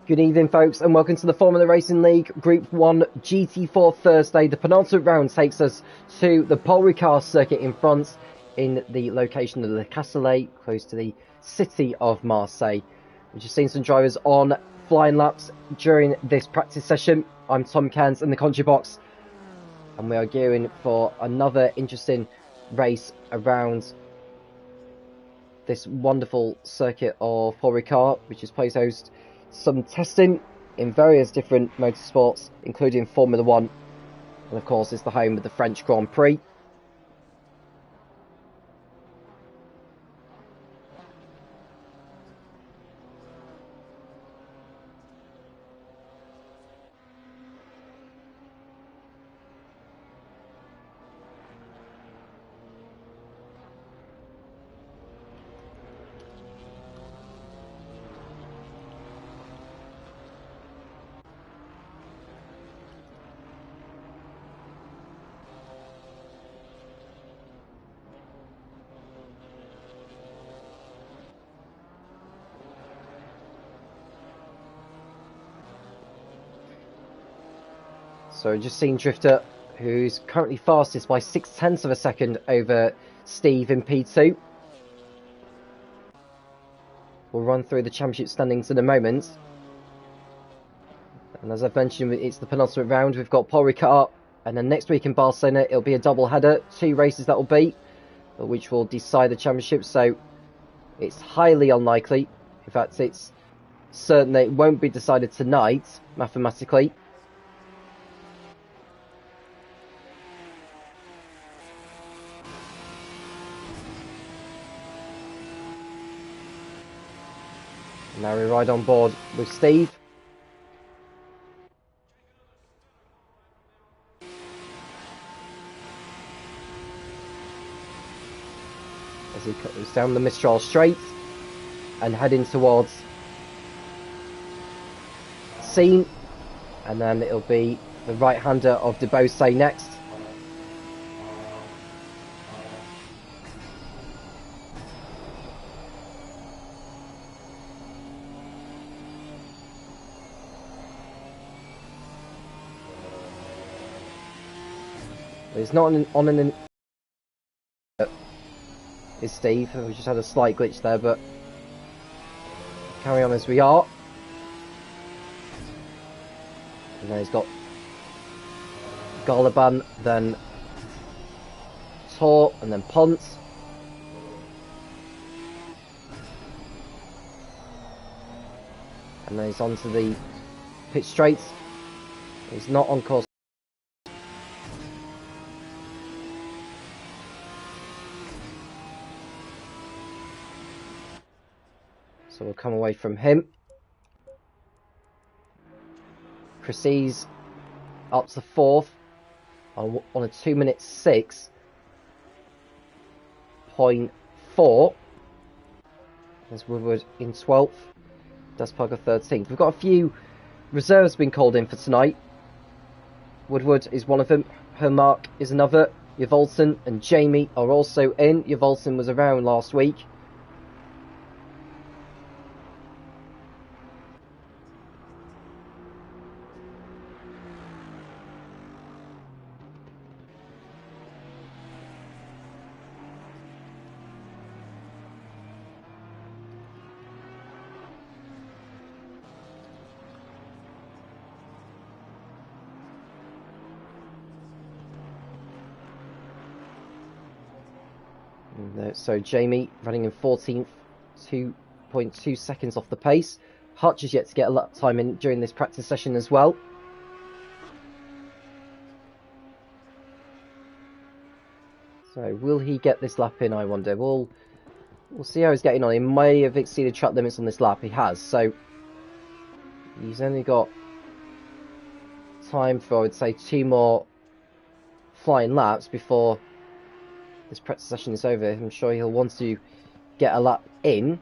Good evening, folks, and welcome to the Formula Racing League Group 1 GT4 Thursday. The penultimate round takes us to the Paul Ricard circuit in France in the location of Le Castellet, close to the city of Marseille. We've just seen some drivers on flying laps during this practice session. I'm Tom Cairns in the commentary box, and we are gearing for another interesting race around this wonderful circuit of Paul Ricard, which is plays host some testing in various different motorsports, including Formula 1, and of course it's the home of the French Grand Prix. So just seen Drifter, who's currently fastest by 0.6 of a second over Steve in P2. We'll run through the championship standings in a moment. And as I've mentioned, it's the penultimate round. We've got Paul Ricard, and then next week in Barcelona, it'll be a double header. 2 races that will be, which will decide the championship. So it's highly unlikely. In fact, it's certain that it won't be decided tonight, mathematically. Now we ride on board with Steve. As he goes down the Mistral Straight and heading towards Scene. And then it'll be the right-hander of Debose next. It's not on an is Steve. We just had a slight glitch there, but carry on as we are. And then he's got Galaban, then Tor, and then Pont. And then he's onto the pit straight. He's not on course. So we'll come away from him. Chrissy's up to 4th on a 2:06.4. There's Woodward in 12th. Desparger 13th. We've got a few reserves being called in for tonight. Woodward is one of them. Hermark is another. Yvolson and Jamie are also in. Yvolson was around last week. So Jamie running in 14th, 2.2 seconds off the pace. Hutch is yet to get a lap time in during this practice session as well. So will he get this lap in, I wonder? We'll see how he's getting on. He may have exceeded track limits on this lap. He has, so he's only got time for, I would say, 2 more flying laps before this practice session is over. I'm sure he'll want to get a lap in.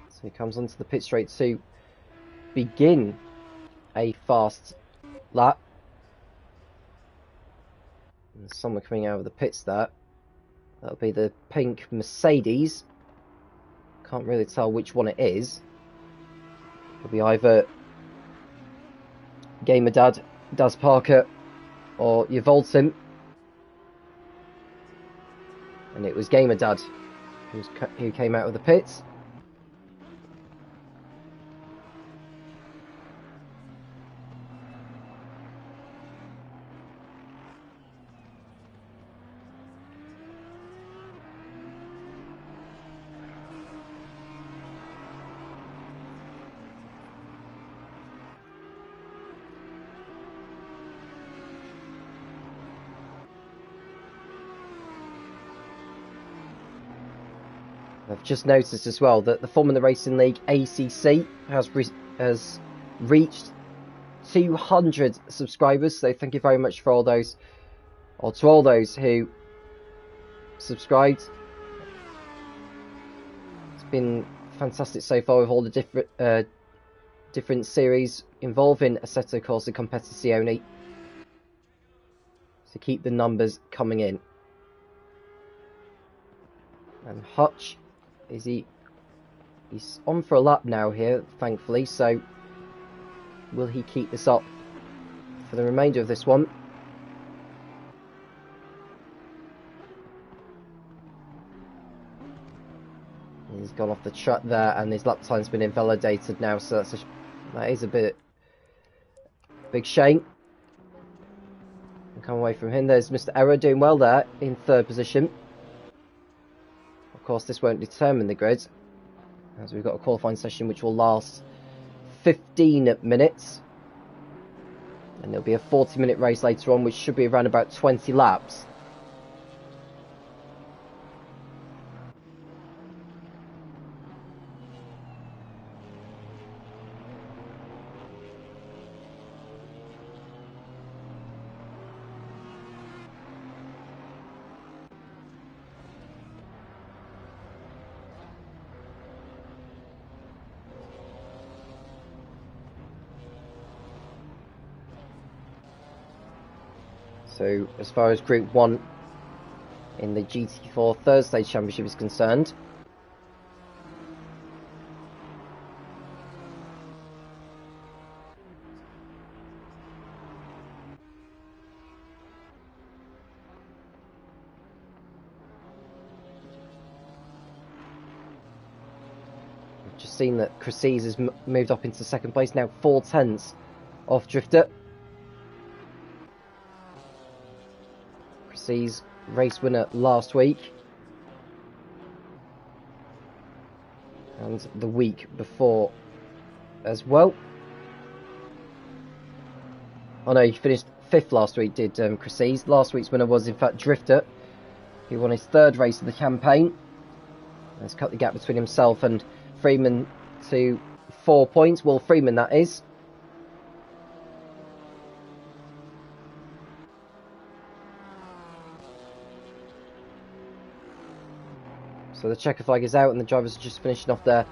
So he comes onto the pit straight to begin a fast lap. And someone coming out of the pits there. That'll be the pink Mercedes. Can't really tell which one it is. It'll be either Gamer Dad, Daz Parker, or Yvolton. And it was Gamer Dad who came out of the pits. I've just noticed as well that the Formula Racing League ACC has reached 200 subscribers. So thank you very much for all those, or to all those who subscribed. It's been fantastic so far with all the different series involving Assetto Corsa Competizione. To keep the numbers coming in. And Hutch. He's on for a lap now here, thankfully, so will he keep this up for the remainder of this one? He's gone off the track there, and his lap time's been invalidated now, so that is a bit big shame. Come away from him. There's Mr. Error doing well there in third position. Of course, this won't determine the grid, as we've got a qualifying session which will last 15 minutes. And there'll be a 40-minute race later on, which should be around about 20 laps. So, as far as Group 1 in the GT4 Thursday Championship is concerned, we've just seen that Crises has moved up into second place, now 4/10 off Drifter. Race winner last week and the week before as well. Oh no, he finished 5th last week, did Crises. Last week's winner was in fact Drifter, who won his 3rd race of the campaign. Has cut the gap between himself and Freeman to 4 points. Will Freeman, that is. So the checker flag is out and the drivers are just finishing off their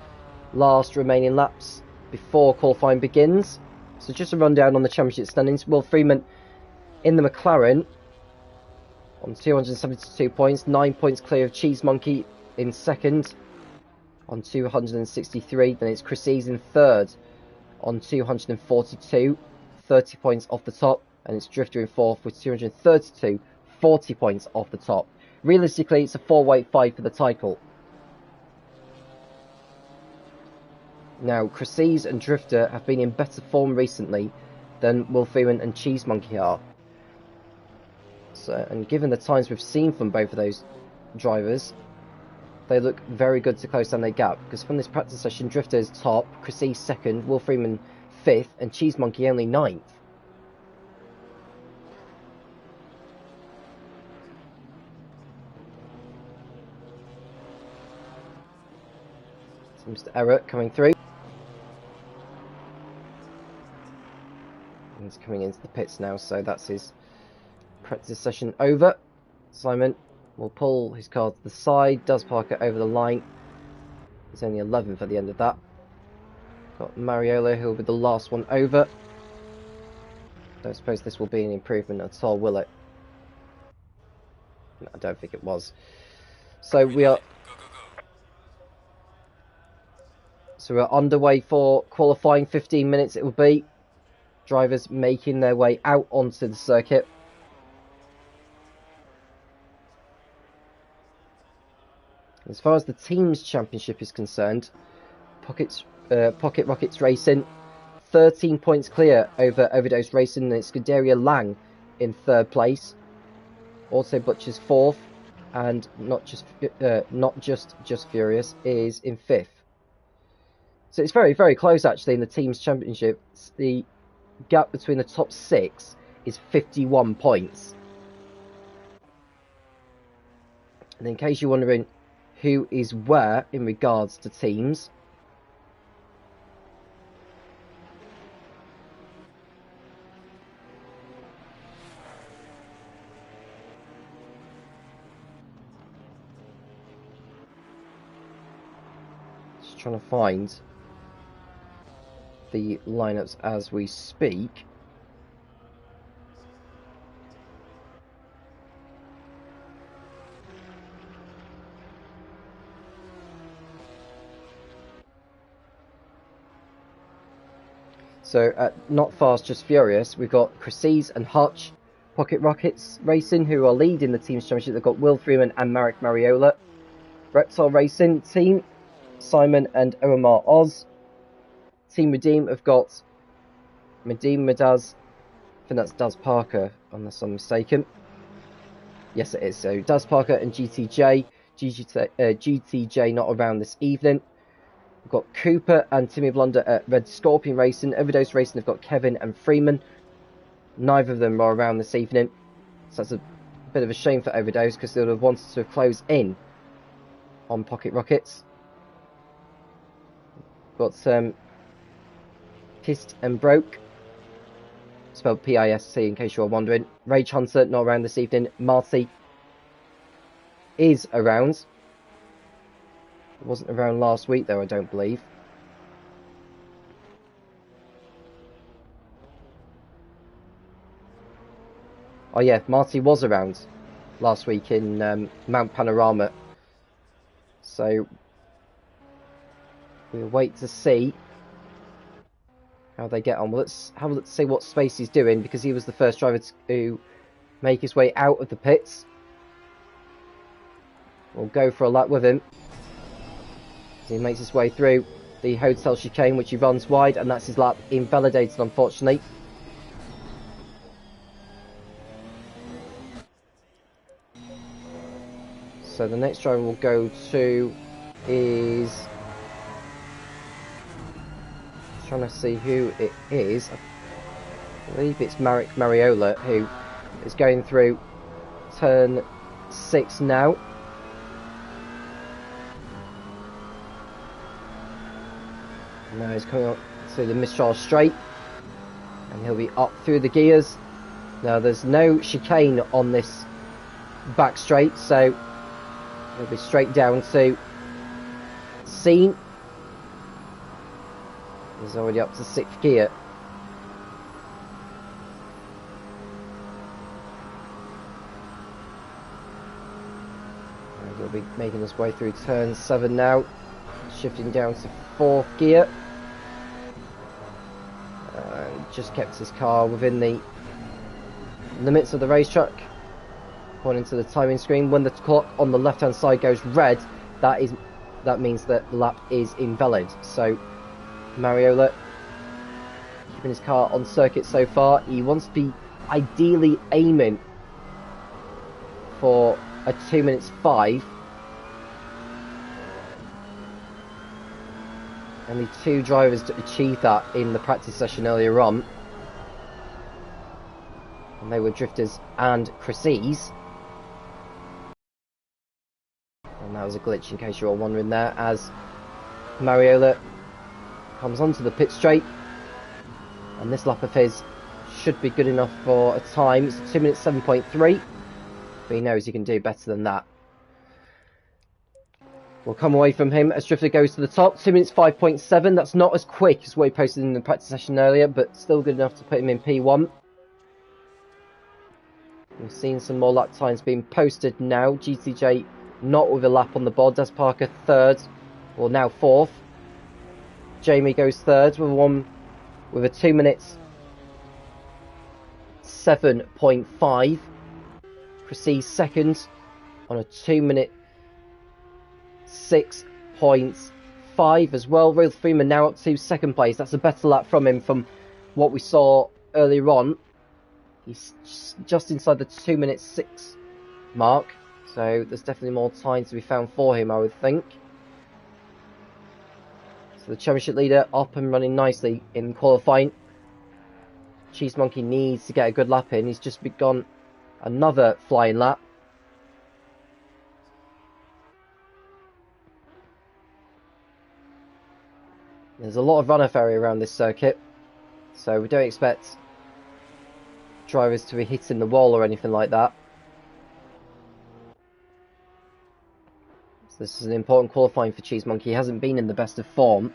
last remaining laps before qualifying begins. So just a rundown on the championship standings. Will Freeman in the McLaren on 272 points, 9 points clear of Cheese Monkey in second on 263. Then it's Crises in third on 242, 30 points off the top. And it's Drifter in fourth with 232, 40 points off the top. Realistically, it's a 4-way fight for the title. Now, Crises and Drifter have been in better form recently than Will Freeman and Cheese Monkey are. So, and given the times we've seen from both of those drivers, they look very good to close down their gap. Because from this practice session, Drifter is top, Crises second, Will Freeman 5th, and Cheese Monkey only 9th. Mr. Error coming through. He's coming into the pits now, so that's his practice session over. Simon will pull his car to the side, does park it over the line. He's only 11th at the end of that. Got Mariola, who will be the last one over. Don't suppose this will be an improvement at all, will it? I don't think it was. So we're underway for qualifying. 15 minutes it will be. Drivers making their way out onto the circuit. As far as the team's championship is concerned, Pocket Rockets Racing 13 points clear over Overdose Racing, and it's Scuderia Lang in 3rd place. Auto Butchers 4th, and not just Furious is in 5th. So it's very, very close actually in the team's championship. The gap between the top 6 is 51 points. And in case you're wondering who is where in regards to teams, just trying to find the lineups as we speak. So at Not Fast Just Furious, we've got Crises and Hutch. Pocket Rockets Racing, who are leading the team's championship, they've got Will Freeman and Marek Mariola. Reptile Racing team, Simon and Omar Oz. Team Redeem have got Redeem Madaz, I think that's Daz Parker, unless I'm mistaken. Yes, it is. So Daz Parker and GTJ. GTJ not around this evening. We've got Cooper and Timmy Blunder at Red Scorpion Racing. Overdose Racing, they've got Kevin and Freeman. Neither of them are around this evening. So that's a bit of a shame for Overdose, because they would have wanted to close in on Pocket Rockets. We've got Pissed and Broke, spelled P-I-S-T in case you're wondering. Rage Hunter not around this evening. Marty is around. It wasn't around last week though, I don't believe. Oh yeah, Marty was around last week in Mount Panorama. So we'll wait to see how they get on. Well, let's have a look to see what space he's doing, because he was the first driver to make his way out of the pits. We'll go for a lap with him. He makes his way through the hotel chicane, which he runs wide, and that's his lap invalidated, unfortunately. So the next driver we'll go to is, trying to see who it is. I believe it's Marek Mariola, who is going through turn 6 now. Now he's coming up to the Mistral Straight, and he'll be up through the gears. Now there's no chicane on this back straight, so he'll be straight down to Scene. He's already up to 6th gear. And he'll be making his way through turn 7 now, shifting down to 4th gear. Just kept his car within the limits of the racetrack. According to the timing screen, when the clock on the left hand side goes red, that means that the lap is invalid. So Mariola keeping his car on circuit so far. He wants to be ideally aiming for a 2 minutes 5. Only 2 drivers to achieve that in the practice session earlier on, and they were Drifters and Crises. And that was a glitch, in case you're all wondering there, as Mariola comes onto the pit straight, and this lap of his should be good enough for a time. It's 2 minutes 7.3, but he knows he can do better than that. We'll come away from him as Drifter goes to the top. 2 minutes 5.7. That's not as quick as what he posted in the practice session earlier, but still good enough to put him in P1. We've seen some more lap times being posted now. GTJ not with a lap on the board. Des Parker third, or now fourth. Jamie goes third with a 2 minutes 7.5. Proceeds second on a 2 minute 6.5 as well. Real Freeman now up to second place. That's a better lap from him from what we saw earlier on. He's just inside the 2 minute 6 mark. So there's definitely more time to be found for him, I would think. So the championship leader up and running nicely in qualifying. Cheese Monkey needs to get a good lap in. He's just begun another flying lap. There's a lot of runoff area around this circuit, so we don't expect drivers to be hitting the wall or anything like that. So this is an important qualifying for Cheese Monkey. He hasn't been in the best of form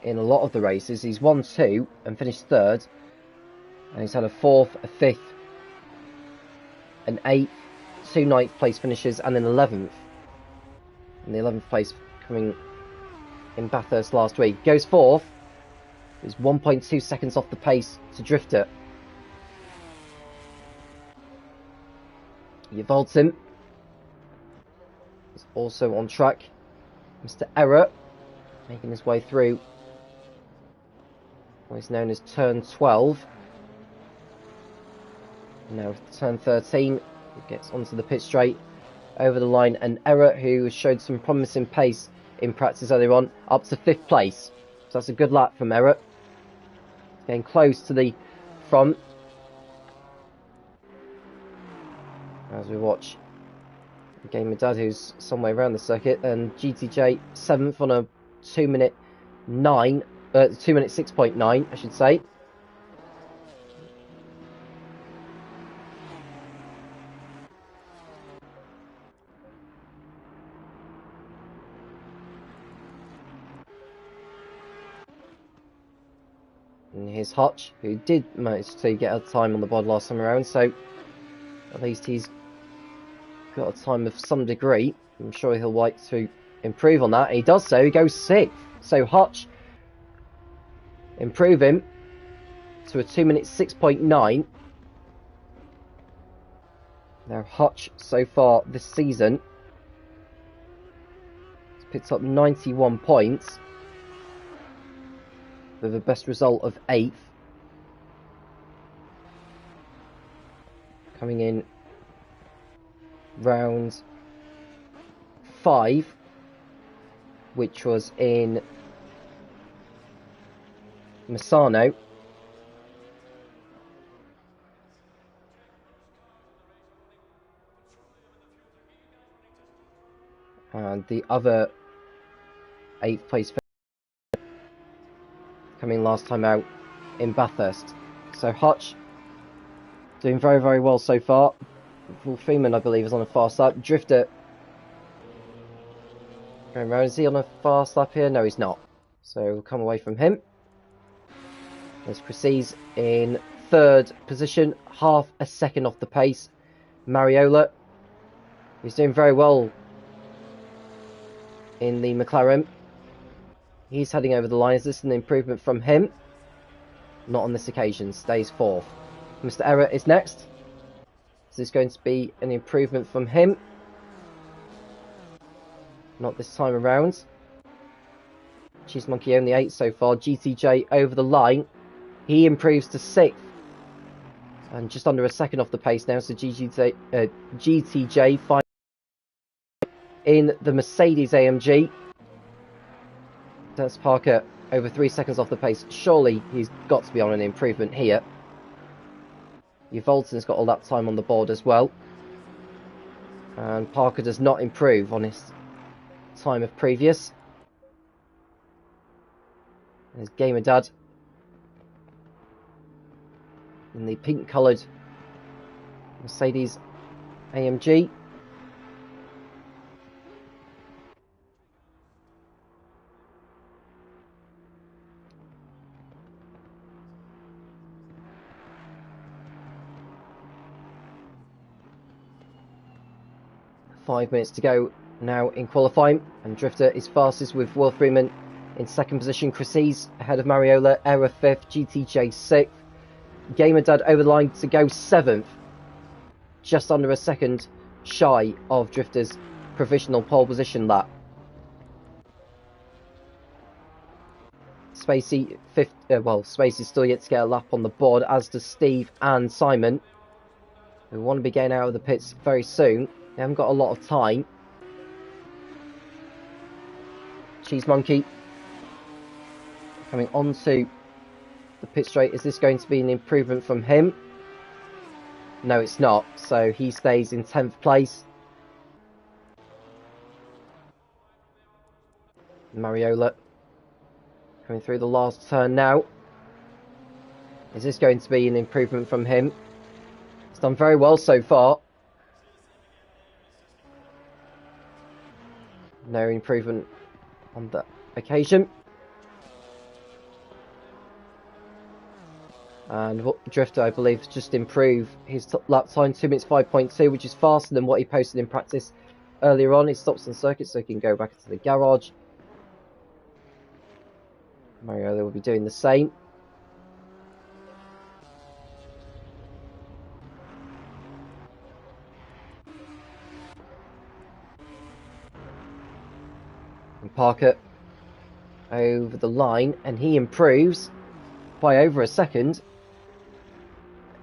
in a lot of the races. He's won 2 and finished third, and he's had a 4th, a 5th, an 8th, 2 9th place finishes, and an 11th. And the 11th place coming in Bathurst last week. Goes 4th. He's 1.2 seconds off the pace to Drifter. Yvalton is also on track. Mr. Error making his way through what is known as turn 12. Now turn 13, he gets onto the pit straight over the line, and Error, who has showed some promising pace in practice earlier on, up to 5th place. So that's a good lap from Error. Getting close to the front as we watch the game of Dad, who's somewhere around the circuit, and GTJ 7th on a 2 minute 9, 2 minute 6.9, I should say. And here's Hutch, who did manage to get a time on the board last time around, so at least he's got a time of some degree. I'm sure he'll like to improve on that. He does so, he goes 6th. So Hutch improving to a 2 minute 6.9. Now Hutch so far this season has picked up 91 points with a best result of 8th. Coming in round 5, which was in Misano. And the other 8th place coming last time out in Bathurst. So Hutch doing very, very well so far. Paul Freeman, I believe, is on a fast lap. Drifter going round. Is he on a fast lap here? No, he's not. So we'll come away from him. There's Chrissy's in 3rd position, half a second off the pace. Mariola, he's doing very well in the McLaren. He's heading over the line. Is this an improvement from him? Not on this occasion. Stays 4th. Mr. Error is next. Is this going to be an improvement from him? Not this time around. Cheese Monkey only 8 so far. GTJ over the line. He improves to 6th. And just under a second off the pace now. So GTJ 5 in the Mercedes AMG. Des Parker over 3 seconds off the pace. Surely he's got to be on an improvement here. Yvalton's got all that time on the board as well. And Parker does not improve on his time of previous. There's Gamer Dad in the pink coloured Mercedes AMG. 5 minutes to go now in qualifying, and Drifter is fastest with Will Freeman in second position. Chrissy's ahead of Mariola, Era 5th, GTJ 6th. Gamerdad over the line to go 7th, just under a second shy of Drifter's provisional pole position lap. Spacey, Spacey's still yet to get a lap on the board, as does Steve and Simon, who want to be getting out of the pits very soon. They haven't got a lot of time. Cheese Monkey coming onto the pit straight. Is this going to be an improvement from him? No, it's not. So he stays in 10th place. Mariola coming through the last turn now. Is this going to be an improvement from him? He's done very well so far. No improvement on that occasion. And Drifter, I believe, has just improved his lap time, 2 minutes 5.2, which is faster than what he posted in practice earlier on. He stops on circuit so he can go back into the garage. Mario will be doing the same. And Parker over the line, and he improves by over a second.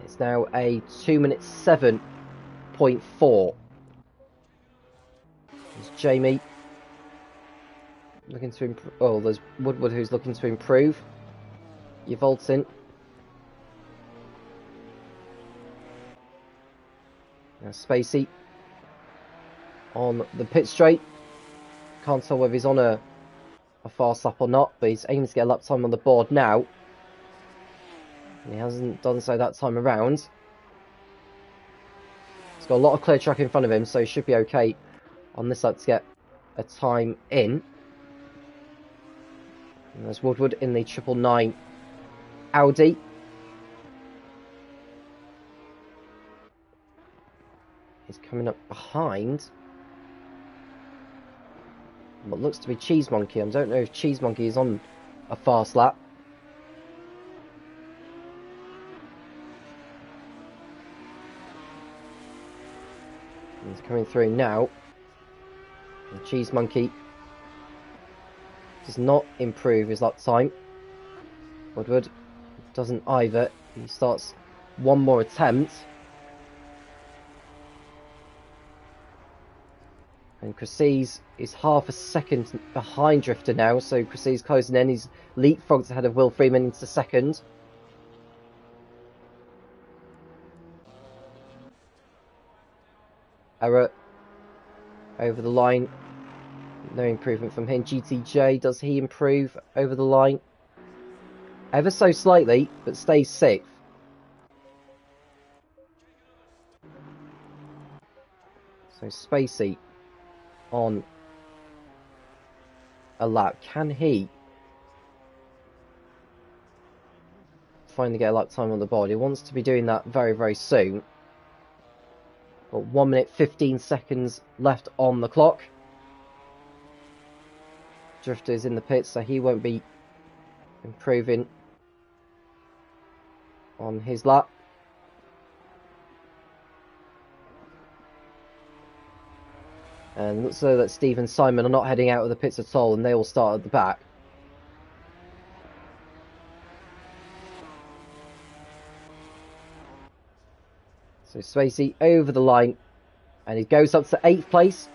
It's now a 2 minute 7.4. There's Jamie looking to improve. Oh, there's Woodward who's looking to improve. Yvoltin. Now Spacey on the pit straight. Can't tell whether he's on a fast lap or not, but he's aiming to get a lap time on the board now. And he hasn't done so that time around. He's got a lot of clear track in front of him, so he should be okay on this lap to get a time in. And there's Woodward in the 999 Audi. He's coming up behind what looks to be Cheese Monkey. I don't know if Cheese Monkey is on a fast lap. He's coming through now. And Cheese Monkey does not improve his lap time. Woodward doesn't either. He starts one more attempt. And Chrissy's is half a second behind Drifter now, so Chrissy's closing in. He's leapfrogged ahead of Will Freeman into second. Error over the line. No improvement from him. GTJ, does he improve over the line? Ever so slightly, but stays 6th. So Spacey on a lap. Can he finally get a lap time on the board? He wants to be doing that very, very soon. Got 1 minute 15 seconds left on the clock. Drifter is in the pits, so he won't be improving on his lap. And looks so that Steve and Simon are not heading out of the pits at all, and they all start at the back. So Spacey over the line, and he goes up to 8th place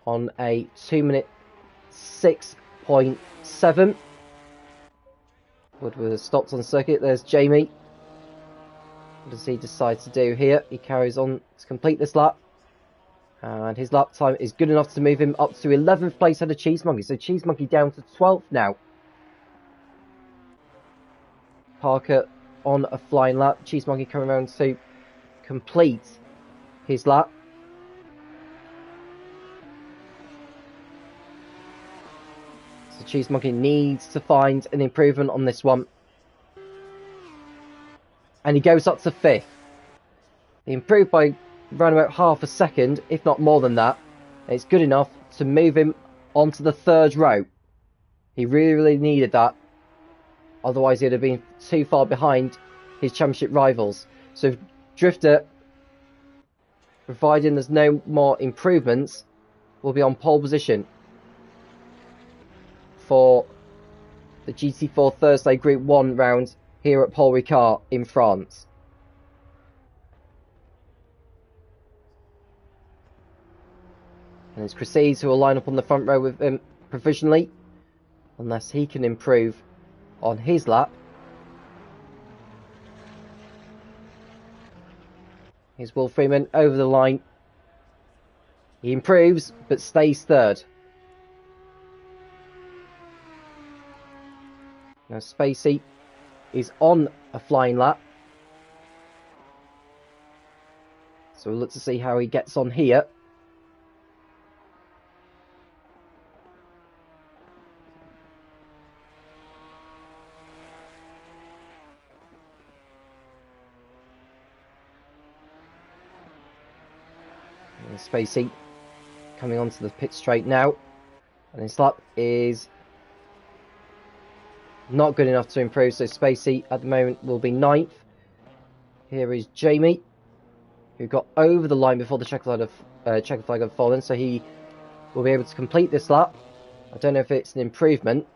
on a 2 minute 6.7. Woodward has stopped on circuit. There's Jamie. What does he decide to do here? He carries on to complete this lap. And his lap time is good enough to move him up to 11th place ahead of Cheese Monkey. So Cheese Monkey down to 12th now. Parker on a flying lap. Cheese Monkey coming around to complete his lap. So Cheese Monkey needs to find an improvement on this one. And he goes up to 5th. He improved by around about half a second, if not more than that. It's good enough to move him onto the third row. He really needed that. Otherwise, he'd have been too far behind his championship rivals. So Drifter, providing there's no more improvements, will be on pole position for the GT4 Thursday Group 1 round here at Paul Ricard in France. And it's Chryses who will line up on the front row with him provisionally, unless he can improve on his lap. Here's Will Freeman over the line. He improves, but stays third. Now Spacey is on a flying lap. So we'll look to see how he gets on here. And Spacey coming onto the pit straight now. And his lap is not good enough to improve, so Spacey at the moment will be 9th. Here is Jamie, who got over the line before the checker flag had fallen, so he will be able to complete this lap. I don't know if it's an improvement.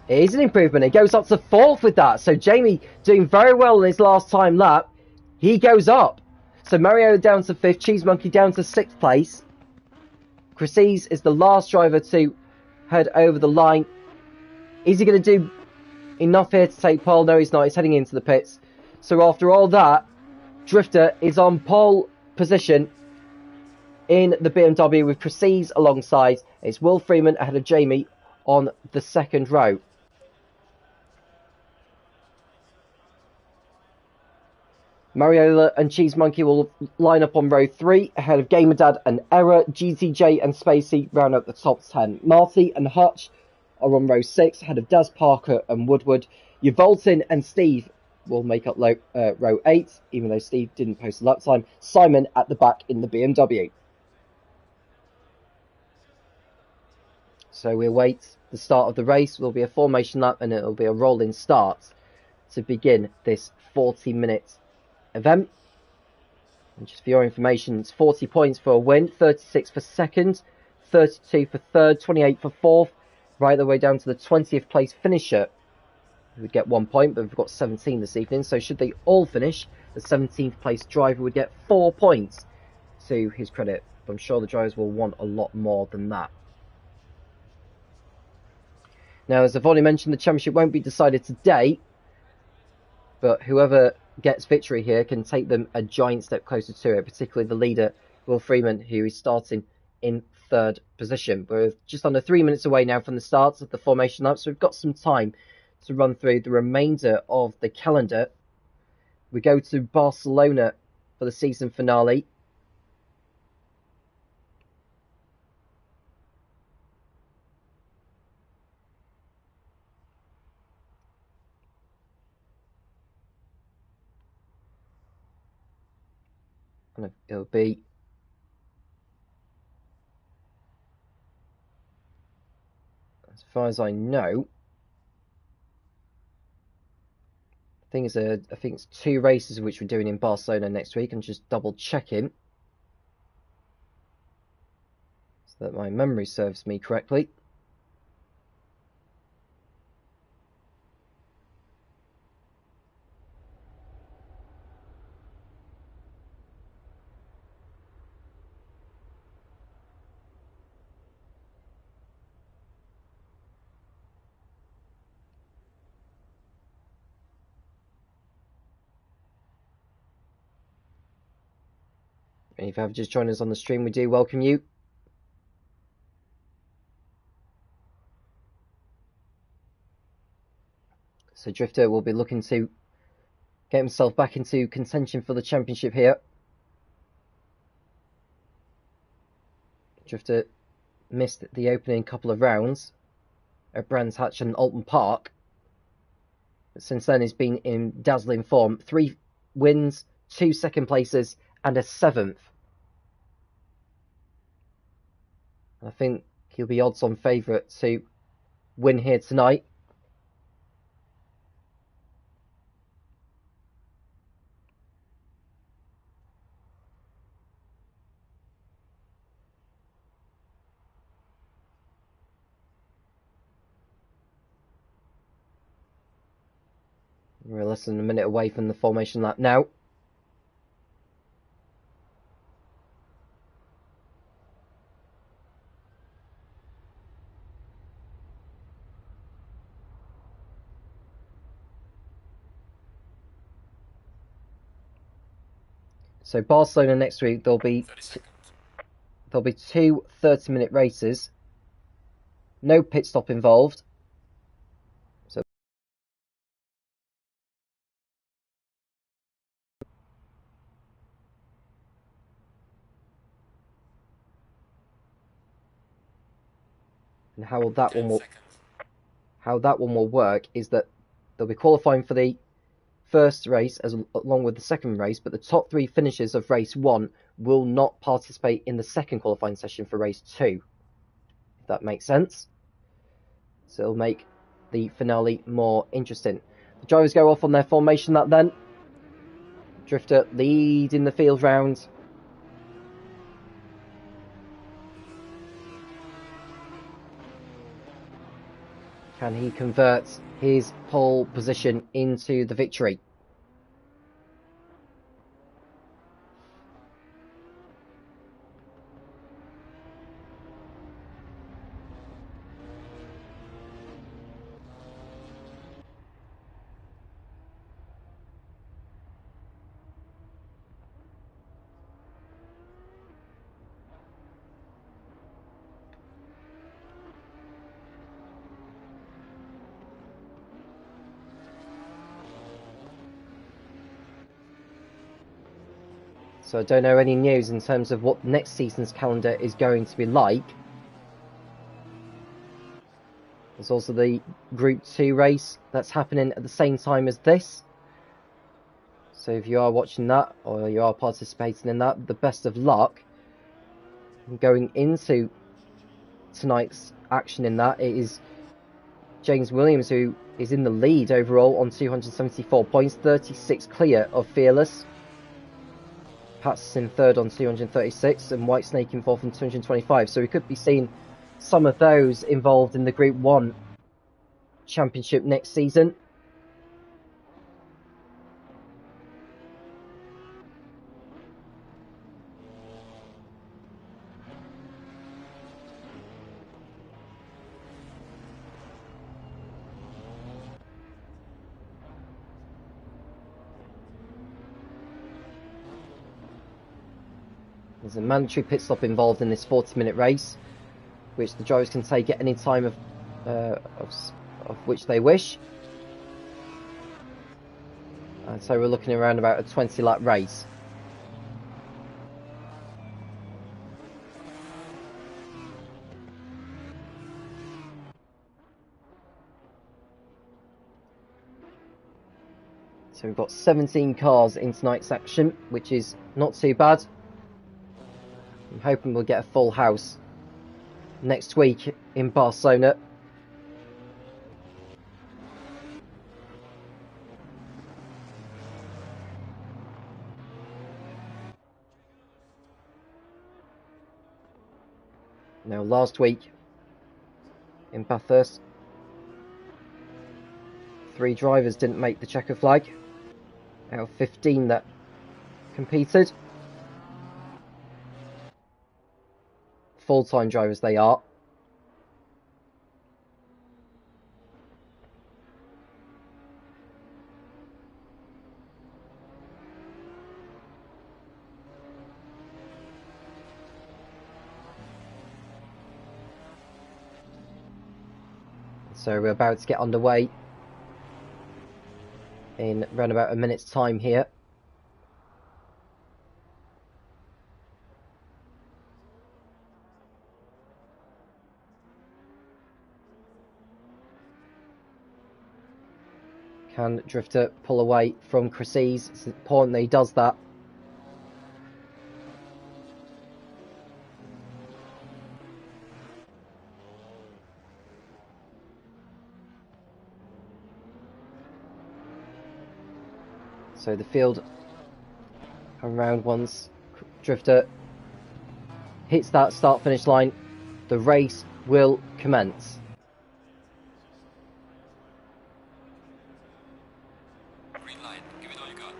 It is an improvement. It goes up to 4th with that. So Jamie doing very well in his last time lap. He goes up. So Mario down to 5th, Cheese Monkey down to 6th place. Chryses is the last driver to head over the line. Is he going to do enough here to take pole? No, he's not. He's heading into the pits. So after all that, Drifter is on pole position in the BMW with Chryses alongside. It's Will Freeman ahead of Jamie on the second row. Mariola and Cheese Monkey will line up on row 3 ahead of Gamer Dad and Error. GTJ and Spacey round out the top 10. Marty and Hutch are on row 6 ahead of Daz Parker and Woodward. Yvoltin and Steve will make up row 8, even though Steve didn't post a lap time. Simon at the back in the BMW. So we'll wait the start of the race. It will be a formation lap and it will be a rolling start to begin this 40-minute event. And just for your information, it's 40 points for a win, 36 for second, 32 for third, 28 for fourth, right the way down to the 20th place finisher, who would get 1 point, but we've got 17 this evening. So should they all finish, the 17th place driver would get 4 points to his credit. But I'm sure the drivers will want a lot more than that. Now, as I've already mentioned, the championship won't be decided today, but whoever gets victory here can take them a giant step closer to it, particularly the leader, Will Freeman, who is starting in 3rd position. We're just under 3 minutes away now from the start of the formation lap, so we've got some time to run through the remainder of the calendar. We go to Barcelona for the season finale. And it'll be as far as I know, I think it's 2 races which we're doing in Barcelona next week. I'm just double checking so that my memory serves me correctly. And if you have just joined us on the stream, we do welcome you. So Drifter will be looking to get himself back into contention for the championship here. Drifter missed the opening couple of rounds at Brands Hatch and Alton Park. But since then he's been in dazzling form. 3 wins, 2 second places, and a 7th. I think he'll be odds-on favourite to win here tonight. We're less than a minute away from the formation lap now. So Barcelona next week, there'll be 2 30-minute races. No pit stop involved. So and how that one will work is that they'll be qualifying for the first race along with the second race, but the top 3 finishers of race 1 will not participate in the second qualifying session for race 2, if that makes sense. So it'll make the finale more interesting. The drivers go off on their formation lap then. Drifter leading the field round. Can he convert his pole position into the victory? So I don't know any news in terms of what next season's calendar is going to be like. There's also the Group 2 race that's happening at the same time as this. So if you are watching that, or you are participating in that, the best of luck. Going into tonight's action in that, it is James Williams who is in the lead overall on 274 points, 36 clear of Fearless. Pat's in third on 236, and Whitesnake in fourth on 225. So we could be seeing some of those involved in the Group 1 Championship next season. There's a mandatory pit stop involved in this 40-minute race, which the drivers can take at any time of which they wish. And so we're looking around about a 20-lap race. So we've got 17 cars in tonight's action, which is not too bad. I'm hoping we'll get a full house next week in Barcelona. Now, last week in Bathurst, 3 drivers didn't make the checker flag out of 15 that competed. Full-time drivers they are. So we're about to get underway in around about a minute's time here. Can Drifter pull away from Crises? It's important that he does that. So the field around once Drifter hits that start-finish line, the race will commence. Green line, give it all you got.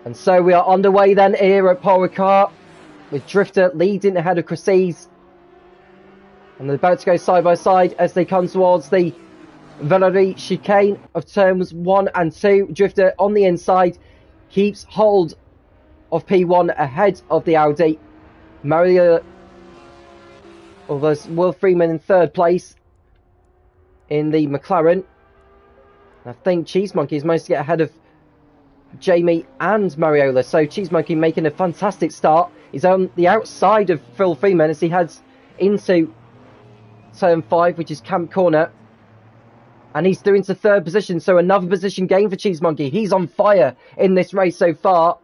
And so we are underway then here at Paul Ricard, with Drifter leading ahead of Chryses. And they're about to go side by side as they come towards the Valerie chicane of turns 1 and 2. Drifter on the inside keeps hold of P1 ahead of the Audi. Mario, or there's Will Freeman in 3rd place in the McLaren. I think Cheese Monkey has managed to get ahead of Jamie and Mariola. So Cheese Monkey making a fantastic start. He's on the outside of Phil Freeman as he heads into turn 5, which is Camp Corner. And he's through into 3rd position. So another position gain for Cheese Monkey. He's on fire in this race so far.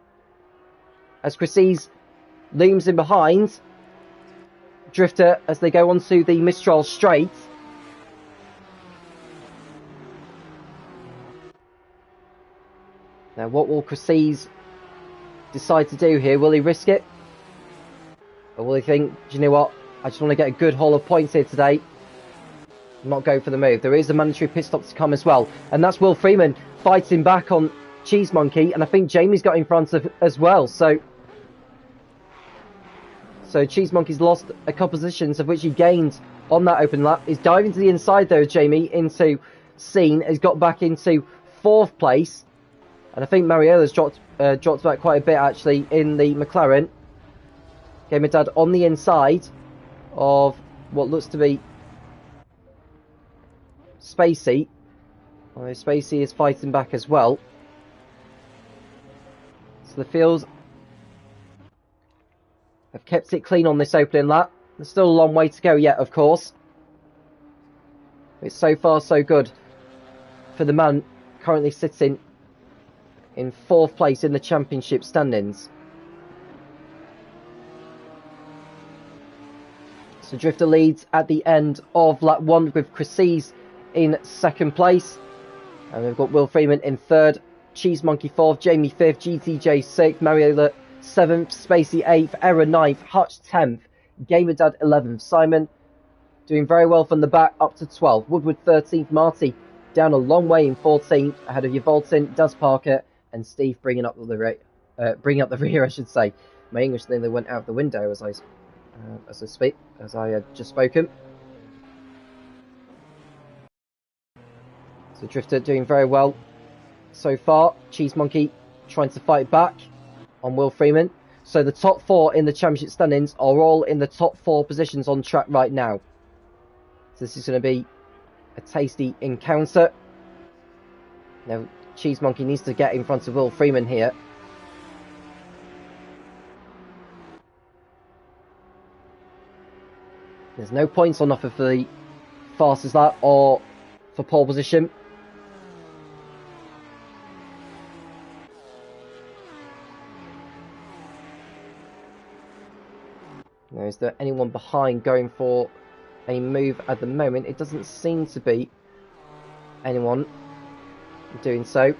As Chryses looms in behind Drifter as they go onto the Mistral Straight. Now what will Chryses decide to do here? Will he risk it? Or will he think, do you know what? I just want to get a good haul of points here today. Not go for the move. There is a mandatory pit stop to come as well. And that's Will Freeman fighting back on Cheese Monkey. And I think Jamie's got in front of as well. So Cheese Monkey's lost a couple positions of which he gained on that open lap. He's diving to the inside there, Jamie, into Scene. Has got back into 4th place. And I think Mariola's dropped back quite a bit actually in the McLaren. Gamer Dad on the inside of what looks to be Spacey. Although Spacey is fighting back as well. So the fields have kept it clean on this opening lap. There's still a long way to go yet, of course. It's so far so good for the man currently sitting in 4th place in the championship standings. So Drifter leads at the end of lap 1 with Chryses in 2nd place. And we've got Will Freeman in 3rd, Cheese Monkey 4th, Jamie 5th, GTJ 6th, Mariola 7th, Spacey 8th, Error 9th, Hutch 10th, Gamer Dad 11th, Simon doing very well from the back up to 12th, Woodward 13th, Marty down a long way in 14th, ahead of Yavoltin, Daz Parker, and Steve bringing up the rear, I should say. My English nearly went out the window as I had just spoken. So Drifter doing very well so far. Cheese Monkey trying to fight back on Will Freeman. So the top 4 in the championship standings are all in the top 4 positions on track right now. So this is going to be a tasty encounter. Now Cheese Monkey needs to get in front of Will Freeman here. There's no points on offer for the fastest lap or for pole position. Now, is there anyone behind going for a move at the moment? It doesn't seem to be anyone doing so.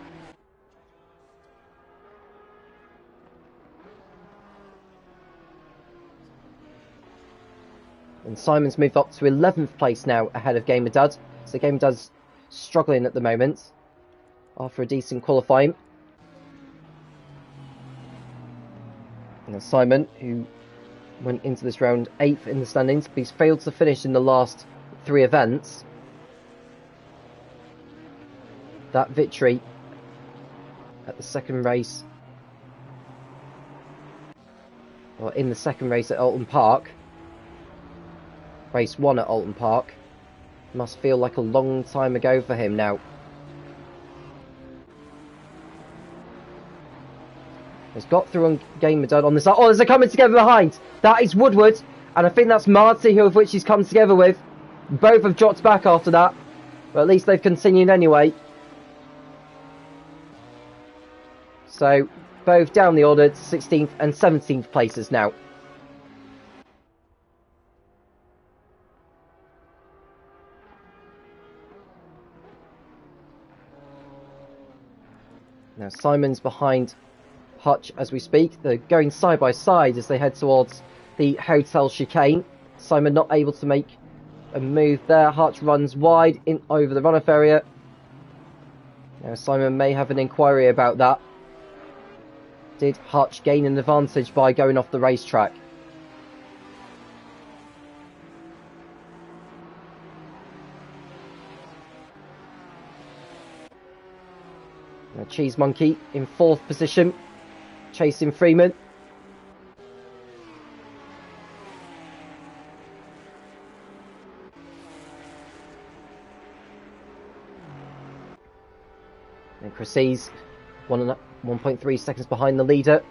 And Simon's moved up to 11th place now ahead of Gamer Dad. So Gamer Dad's struggling at the moment after a decent qualifying. And Simon, who went into this round 8th in the standings, but he's failed to finish in the last 3 events. That victory at the second race, or in the second race at Alton Park, race 1 at Alton Park, must feel like a long time ago for him now. He's got through on Gamer Dad on this. Oh, there's a coming together behind. That is Woodward, and I think that's Marty, who of which he's come together with. Both have dropped back after that, but at least they've continued anyway. So both down the order to 16th and 17th places now. Now Simon's behind Hutch as we speak. They're going side by side as they head towards the hotel chicane. Simon not able to make a move there. Hutch runs wide in over the runoff area. Now Simon may have an inquiry about that. Did Hutch gain an advantage by going off the racetrack? Now Cheese Monkey in 4th position, chasing Freeman. And Chrissy's 1.3 seconds behind the leader.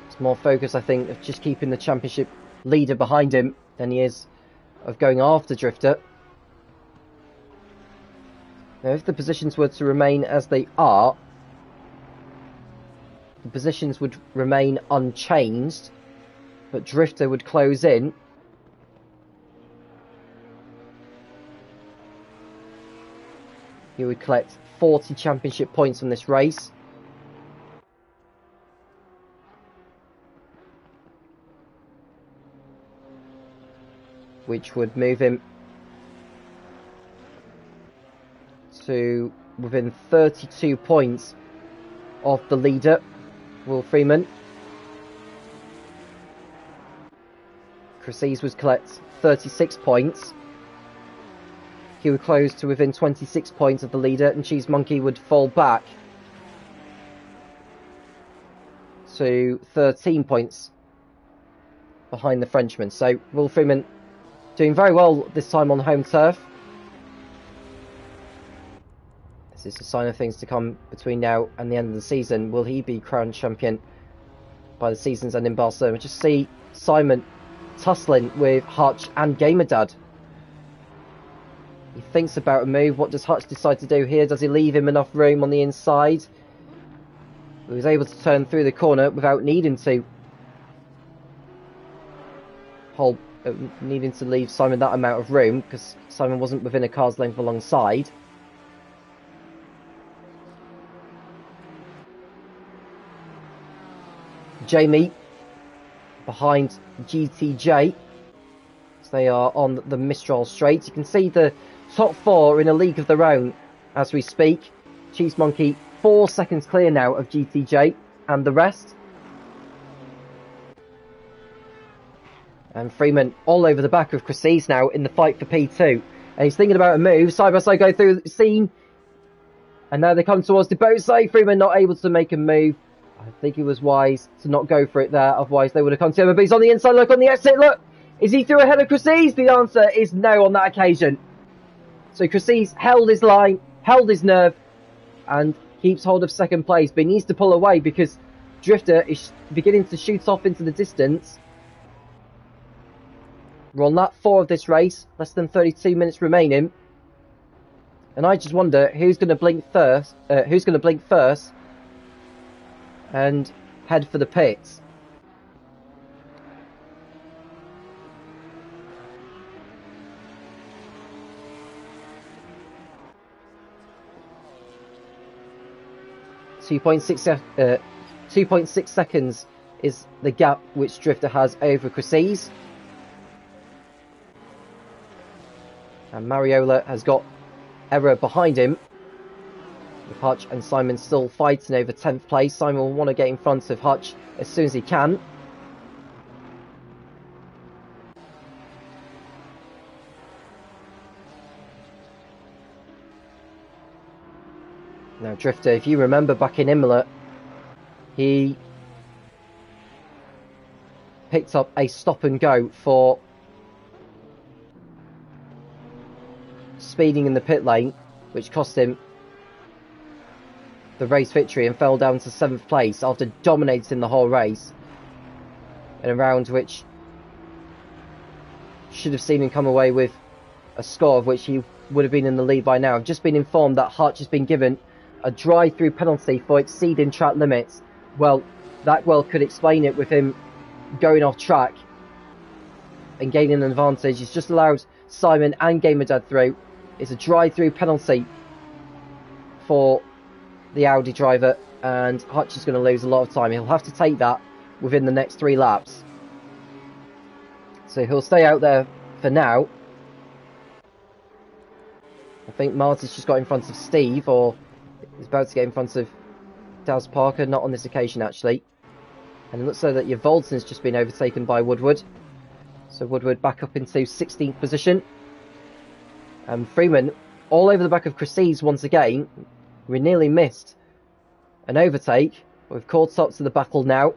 It's more focus, I think, of just keeping the championship leader behind him than he is of going after Drifter. Now, if the positions were to remain as they are, the positions would remain unchanged, but Drifter would close in. He would collect 40 championship points from this race. Which would move him to within 32 points of the leader, Will Freeman. Chrissy's would collect 36 points. He would close to within 26 points of the leader, and Cheese Monkey would fall back to 13 points behind the Frenchman. So Will Freeman doing very well this time on home turf. This is a sign of things to come between now and the end of the season. Will he be crowned champion by the season's end in Barcelona? Just see Simon tussling with Hutch and Gamerdad. He thinks about a move. What does Hutch decide to do here? Does he leave him enough room on the inside? He was able to turn through the corner without needing to needing to leave Simon that amount of room, because Simon wasn't within a car's length alongside. Jamie behind GTJ. So they are on the Mistral Straight. You can see the top 4 in a league of their own as we speak. Cheese Monkey 4 seconds clear now of GTJ and the rest. And Freeman all over the back of Chrissy's now in the fight for P2. And he's thinking about a move. Side by side go through the scene. And now they come towards the boat side. Freeman not able to make a move. I think it was wise to not go for it there. Otherwise they would have come together. But he's on the inside. Look on the exit. Look. Is he through ahead of Chrissy's? The answer is no on that occasion. So Chrissy's held his line, held his nerve, and keeps hold of second place. But he needs to pull away because Drifter is beginning to shoot off into the distance. We're on lap 4 of this race, less than 32 minutes remaining. And I just wonder who's going to blink first, and head for the pits. .6 seconds is the gap which Drifter has over Chrissy's. And Mariola has got error behind him. With Hutch and Simon still fighting over 10th place. Simon will want to get in front of Hutch as soon as he can. Now Drifter, if you remember back in Imola, he picked up a stop and go for speeding in the pit lane, which cost him the race victory, and fell down to 7th place after dominating the whole race in a round which should have seen him come away with a score of which he would have been in the lead by now. I've just been informed that Hutch has been given a drive-through penalty for exceeding track limits. Well, that could explain it with him going off track and gaining an advantage. He's just allowed Simon and Gamerdad through. It's a drive-through penalty for the Audi driver, and Hutch is going to lose a lot of time. He'll have to take that within the next 3 laps. So he'll stay out there for now. I think Martin's just got in front of Steve, or is about to get in front of Daz Parker. Not on this occasion, actually. And it looks so that your Volton's just been overtaken by Woodward. So Woodward back up into 16th position. And Freeman all over the back of Chryses once again. We nearly missed an overtake. We've caught up to the battle now.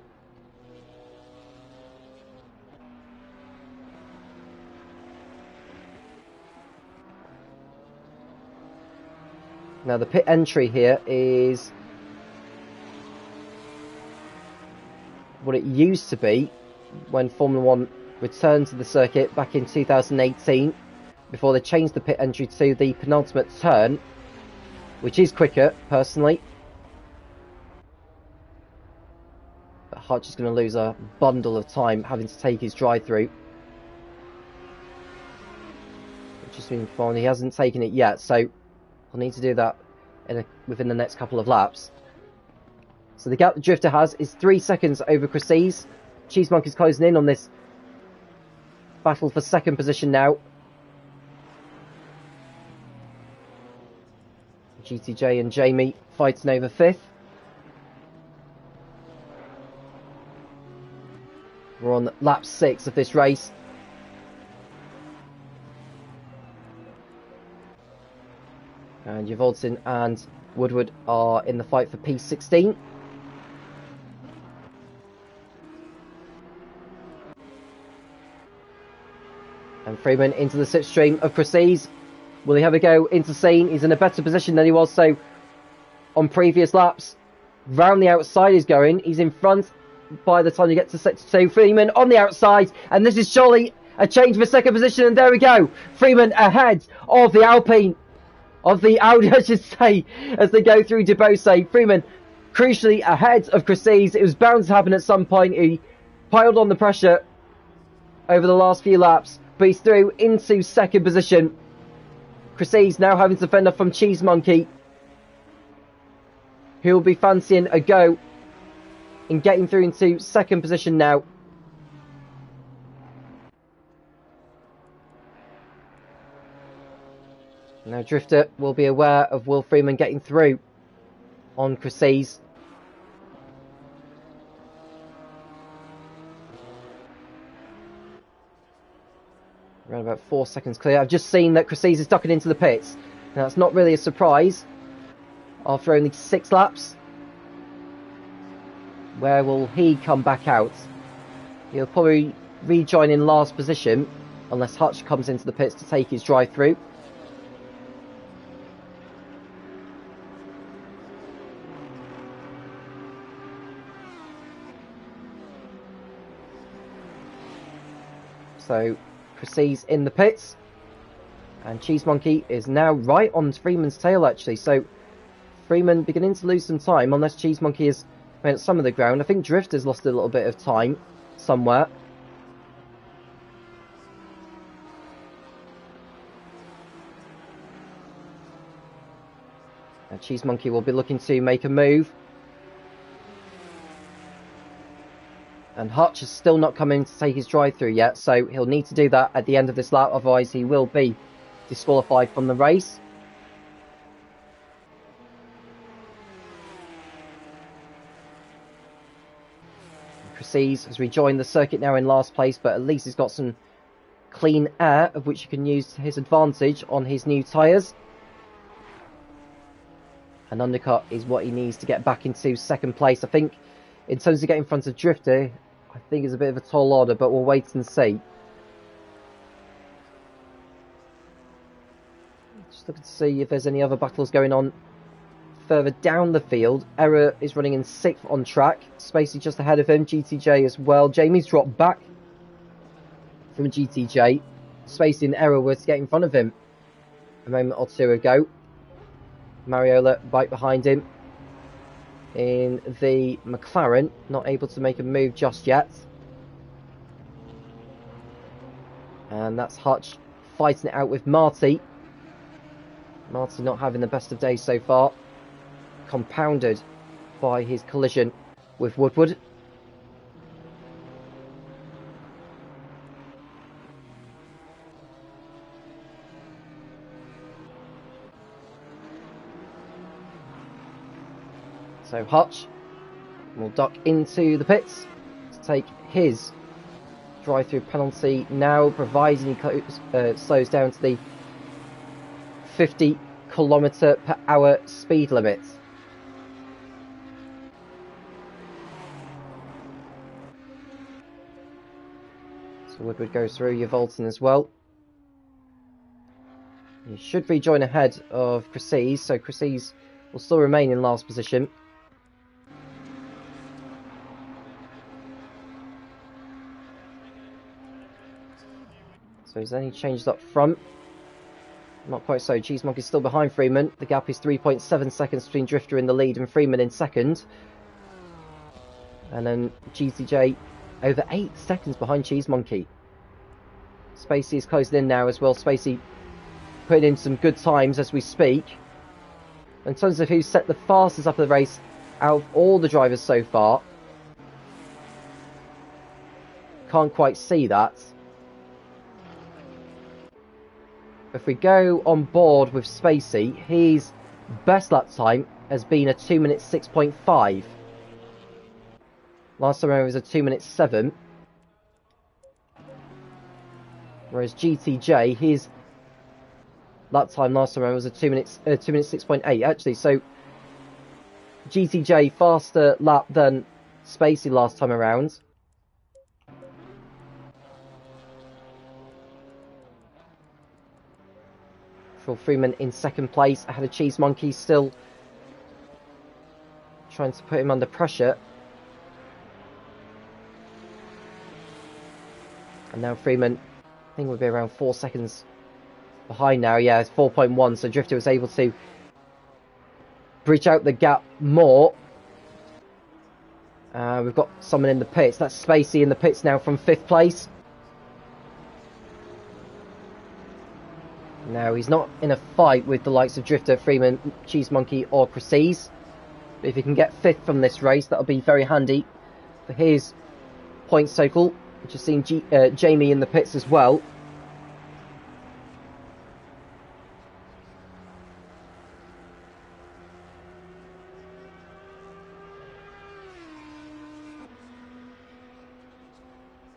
Now the pit entry here is what it used to be when Formula 1 returned to the circuit back in 2018, before they changed the pit entry to the penultimate turn, which is quicker, personally. But Hutch is going to lose a bundle of time having to take his drive-through. Which has been fun. He hasn't taken it yet, so he'll need to do that within the next couple of laps. So the gap the Drifter has is 3 seconds over Chryses. Cheese Monkey's closing in on this battle for second position now. GTJ and Jamie fighting over 5th. We're on lap 6 of this race. And Yvolton and Woodward are in the fight for P16. And Freeman into the slipstream of Chryses. Will he have a go into scene? He's in a better position than he was so on previous laps. Round the outside he's going. He's in front by the time you get to sector 2. Freeman on the outside. And this is surely a change for second position. And there we go. Freeman ahead of the Alpine. Of the Audi, I should say, as they go through Debose. Freeman crucially ahead of Chryses. It was bound to happen at some point. He piled on the pressure over the last few laps, but he's through into second position. Chryses now having to fend off from Cheese Monkey, who will be fancying a go in getting through into second position now. Now Drifter will be aware of Will Freeman getting through on Chryses. Around about 4 seconds clear. I've just seen that Chryses is ducking into the pits. Now that's not really a surprise after only 6 laps. Where will he come back out? He'll probably rejoin in last position unless Hutch comes into the pits to take his drive through. So Chryses in the pits, and Cheese Monkey is now right on Freeman's tail actually, so Freeman beginning to lose some time unless Cheese Monkey has made up some of the ground. I think Drifter's lost a little bit of time somewhere. And Cheese Monkey will be looking to make a move. And Hutch has still not come in to take his drive through yet, so he'll need to do that at the end of this lap, otherwise he will be disqualified from the race. Chryses has rejoined the circuit now in last place, but at least he's got some clean air of which he can use to his advantage on his new tyres. An undercut is what he needs to get back into second place. I think in terms of getting in front of Drifter, I think it's a bit of a tall order, but we'll wait and see. Just looking to see if there's any other battles going on further down the field. Error is running in 6th on track. Spacey just ahead of him. GTJ as well. Jamie's dropped back from GTJ. Spacey and Error were to get in front of him a moment or two ago. Mariola right behind him in the McLaren, not able to make a move just yet. And that's Hutch fighting it out with Marty. Marty not having the best of days so far. compounded by his collision with Woodward. So Hutch will duck into the pits to take his drive-through penalty now, providing he slows down to the 50km/h speed limit. So Woodward goes through Yvolton as well. He should rejoin ahead of Cresses, so Cresses will still remain in last position. So is there any changes up front? Not quite so. Cheese Monkey's still behind Freeman. The gap is 3.7 seconds between Drifter in the lead and Freeman in second. And then GTJ over 8 seconds behind Cheese Monkey. Spacey is closing in now as well. Spacey putting in some good times as we speak. In terms of who's set the fastest up of the race out of all the drivers so far, can't quite see that. If we go on board with Spacey, his best lap time has been a 2 minute 6.5. Last time around it was a 2 minute 7. Whereas GTJ, his lap time last time around was a 2 minute 6.8 actually. So GTJ faster lap than Spacey last time around. Freeman in second place ahead of Cheese Monkey, still trying to put him under pressure. And now Freeman, I think, will be around 4 seconds behind now. Yeah, it's 4.1, so Drifter was able to bridge out the gap more. We've got someone in the pits. That's Spacey in the pits now from 5th place. Now, he's not in a fight with the likes of Drifter, Freeman, Cheese Monkey or Cresses. But if he can get 5th from this race, that'll be very handy for his points total. We've just seen Jamie in the pits as well.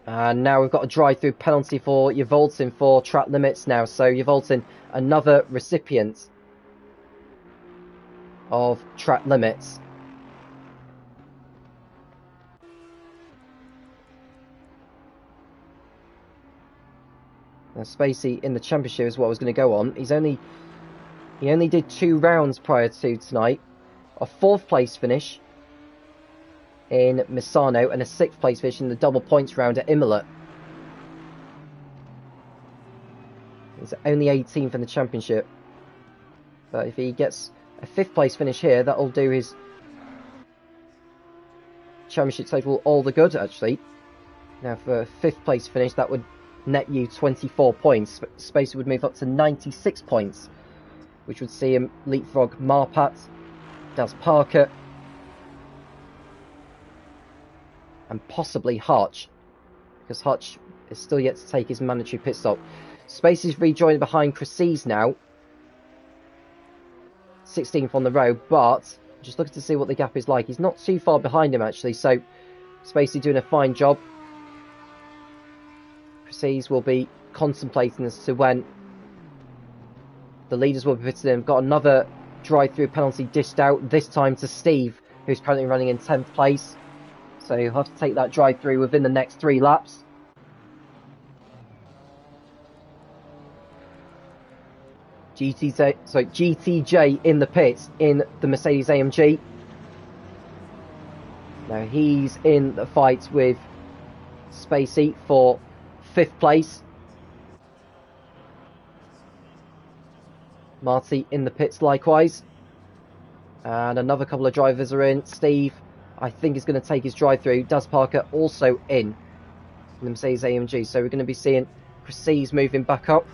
And now we've got a drive-through penalty for Yvolton for track limits now. So Yvolton, another recipient of track limits. Now Spacey in the championship is what I was going to go on. He only did 2 rounds prior to tonight. A 4th place finish in Misano and a 6th place finish in the double points round at Imola. He's only 18th in the championship, but if he gets a 5th place finish here, that'll do his championship total all the good actually. Now for a 5th place finish, that would net you 24 points. Spacey would move up to 96 points, which would see him leapfrog Marpat, Daz Parker, and possibly Hutch, because Hutch is still yet to take his mandatory pit stop. Spacey's rejoined behind Cresses now, 16th on the road, but just looking to see what the gap is like. He's not too far behind him actually, so Spacey doing a fine job. Cresses will be contemplating as to when the leaders will be pitted in. Got another drive-through penalty dished out, this time to Steve, who's currently running in 10th place. So he'll have to take that drive-through within the next 3 laps. GTJ in the pits in the Mercedes AMG. Now he's in the fight with Spacey for 5th place. Marty in the pits likewise. And another couple of drivers are in. Steve, I think, is going to take his drive-through. Daz Parker also in the Mercedes AMG. So we're going to be seeing Cresses moving back up.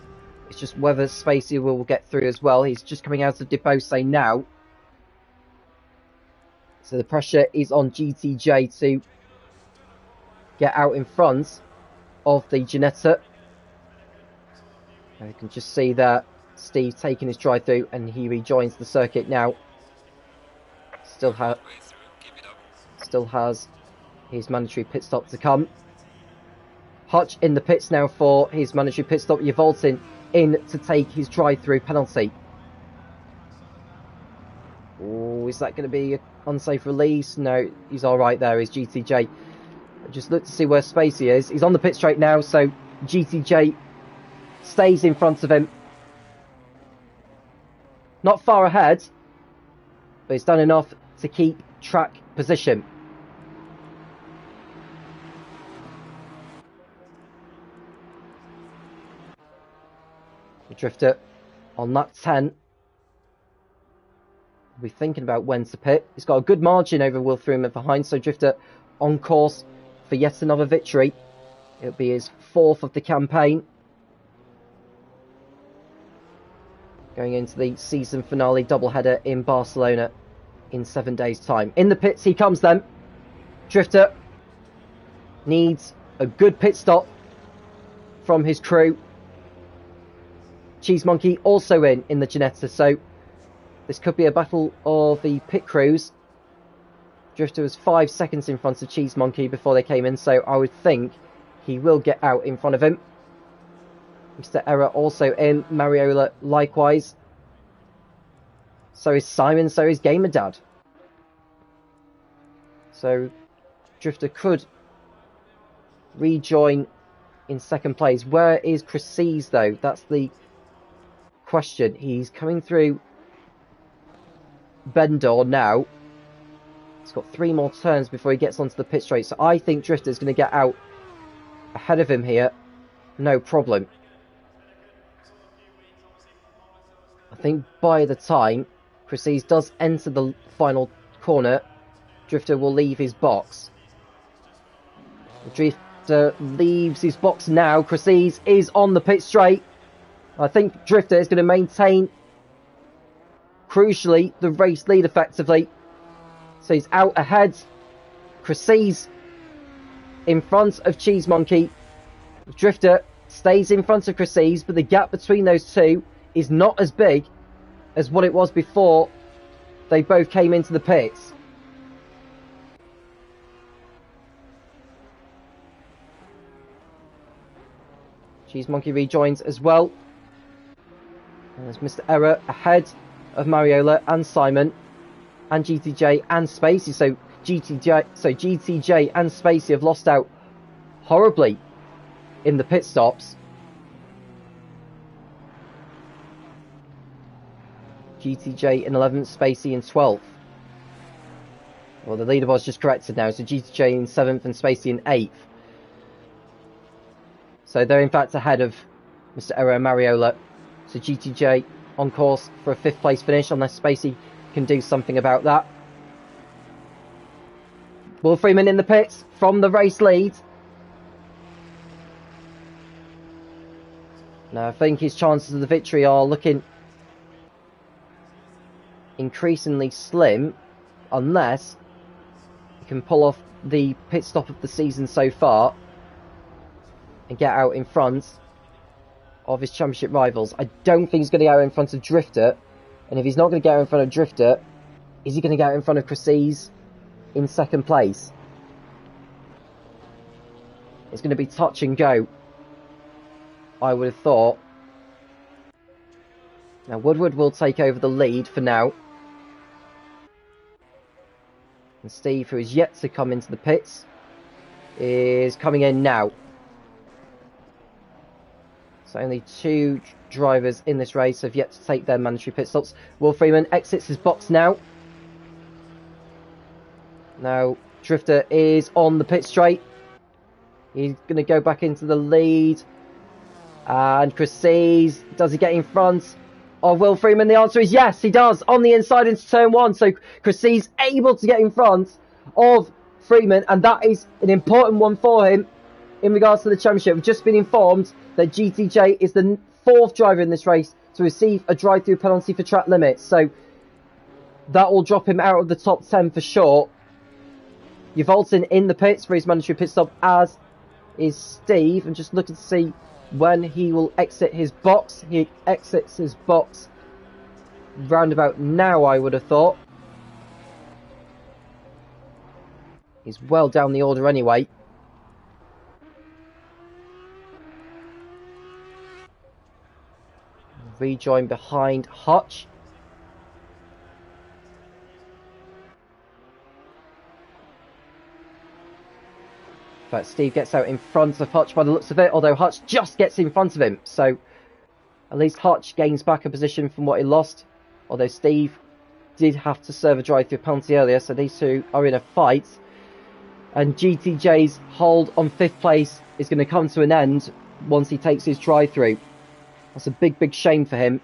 It's just whether Spacey will get through as well. He's just coming out of Debose now. So the pressure is on GTJ to get out in front of the Ginetta. You can just see that Steve taking his drive through, and he rejoins the circuit now. Still has his mandatory pit stop to come. Hutch in the pits now for his mandatory pit stop. Yvoltin in to take his drive through penalty. Oh, is that going to be an unsafe release? No, he's alright there, is GTJ. Just look to see where Spacey is. He's on the pit straight now, so GTJ stays in front of him. Not far ahead, but he's done enough to keep track position. The drifter on lap 10 will be thinking about when to pit. He's got a good margin over Will Freeman behind, so drifter on course for yet another victory. It'll be his 4th of the campaign. Going into the season finale doubleheader in Barcelona in 7 days' time. In the pits he comes then. Drifter needs a good pit stop from his crew. Cheese Monkey also in the Ginetta, so this could be a battle of the pit crews. Drifter was 5 seconds in front of Cheese Monkey before they came in, so I would think he will get out in front of him. Mr. Error also in, Mariola likewise. So is Simon, so is Gamer Dad. So Drifter could rejoin in second place. Where is Chryses though? That's the question. He's coming through Bendor now. He's got 3 more turns before he gets onto the pit straight, so I think Drifter's going to get out ahead of him here. No problem. I think by the time Chryses does enter the final corner, Drifter will leave his box. Drifter leaves his box now. Chryses is on the pit straight. I think Drifter is going to maintain, crucially, the race lead effectively. So he's out ahead. Chryses in front of Cheese Monkey. Drifter stays in front of Chryses, but the gap between those two is not as big as what it was before they both came into the pits. Cheese Monkey rejoins as well. And there's Mr. Error ahead of Mariola and Simon and GTJ and Spacey. So GTJ and Spacey have lost out horribly in the pit stops. GTJ in 11th, Spacey in 12th. Well, the leaderboard's just corrected now, so GTJ in 7th and Spacey in 8th. So they're in fact ahead of Mr. Error and Mariola. So GTJ on course for a 5th place finish, unless Spacey can do something about that. Will Freeman in the pits from the race lead. Now I think his chances of the victory are looking increasingly slim, unless he can pull off the pit stop of the season so far and get out in front of his championship rivals. I don't think he's going to get out in front of Drifter, and if he's not going to get out in front of Drifter, is he going to get out in front of Chryses in second place? It's going to be touch and go, I would have thought. Now Woodward will take over the lead for now. And Steve, who is yet to come into the pits, is coming in now. So only 2 drivers in this race have yet to take their mandatory pit stops. Will Freeman exits his box now. Now Drifter is on the pit straight. He's going to go back into the lead. And Chryses, does he get in front of Will Freeman? The answer is yes, he does. On the inside into turn 1. So Chryses able to get in front of Freeman. And that is an important one for him in regards to the championship. We've just been informed that GTJ is the 4th driver in this race to receive a drive-through penalty for track limits. So that will drop him out of the top 10 for sure. Yvolton in the pits for his mandatory pit stop, as is Steve. I'm just looking to see when he will exit his box. He exits his box round about now, I would have thought. He's well down the order anyway. Rejoin behind Hutch. But Steve gets out in front of Hutch by the looks of it, although Hutch just gets in front of him. So at least Hutch gains back a position from what he lost. Although Steve did have to serve a drive-through penalty earlier, so these two are in a fight. And GTJ's hold on 5th place is going to come to an end once he takes his drive-through. That's a big, big shame for him.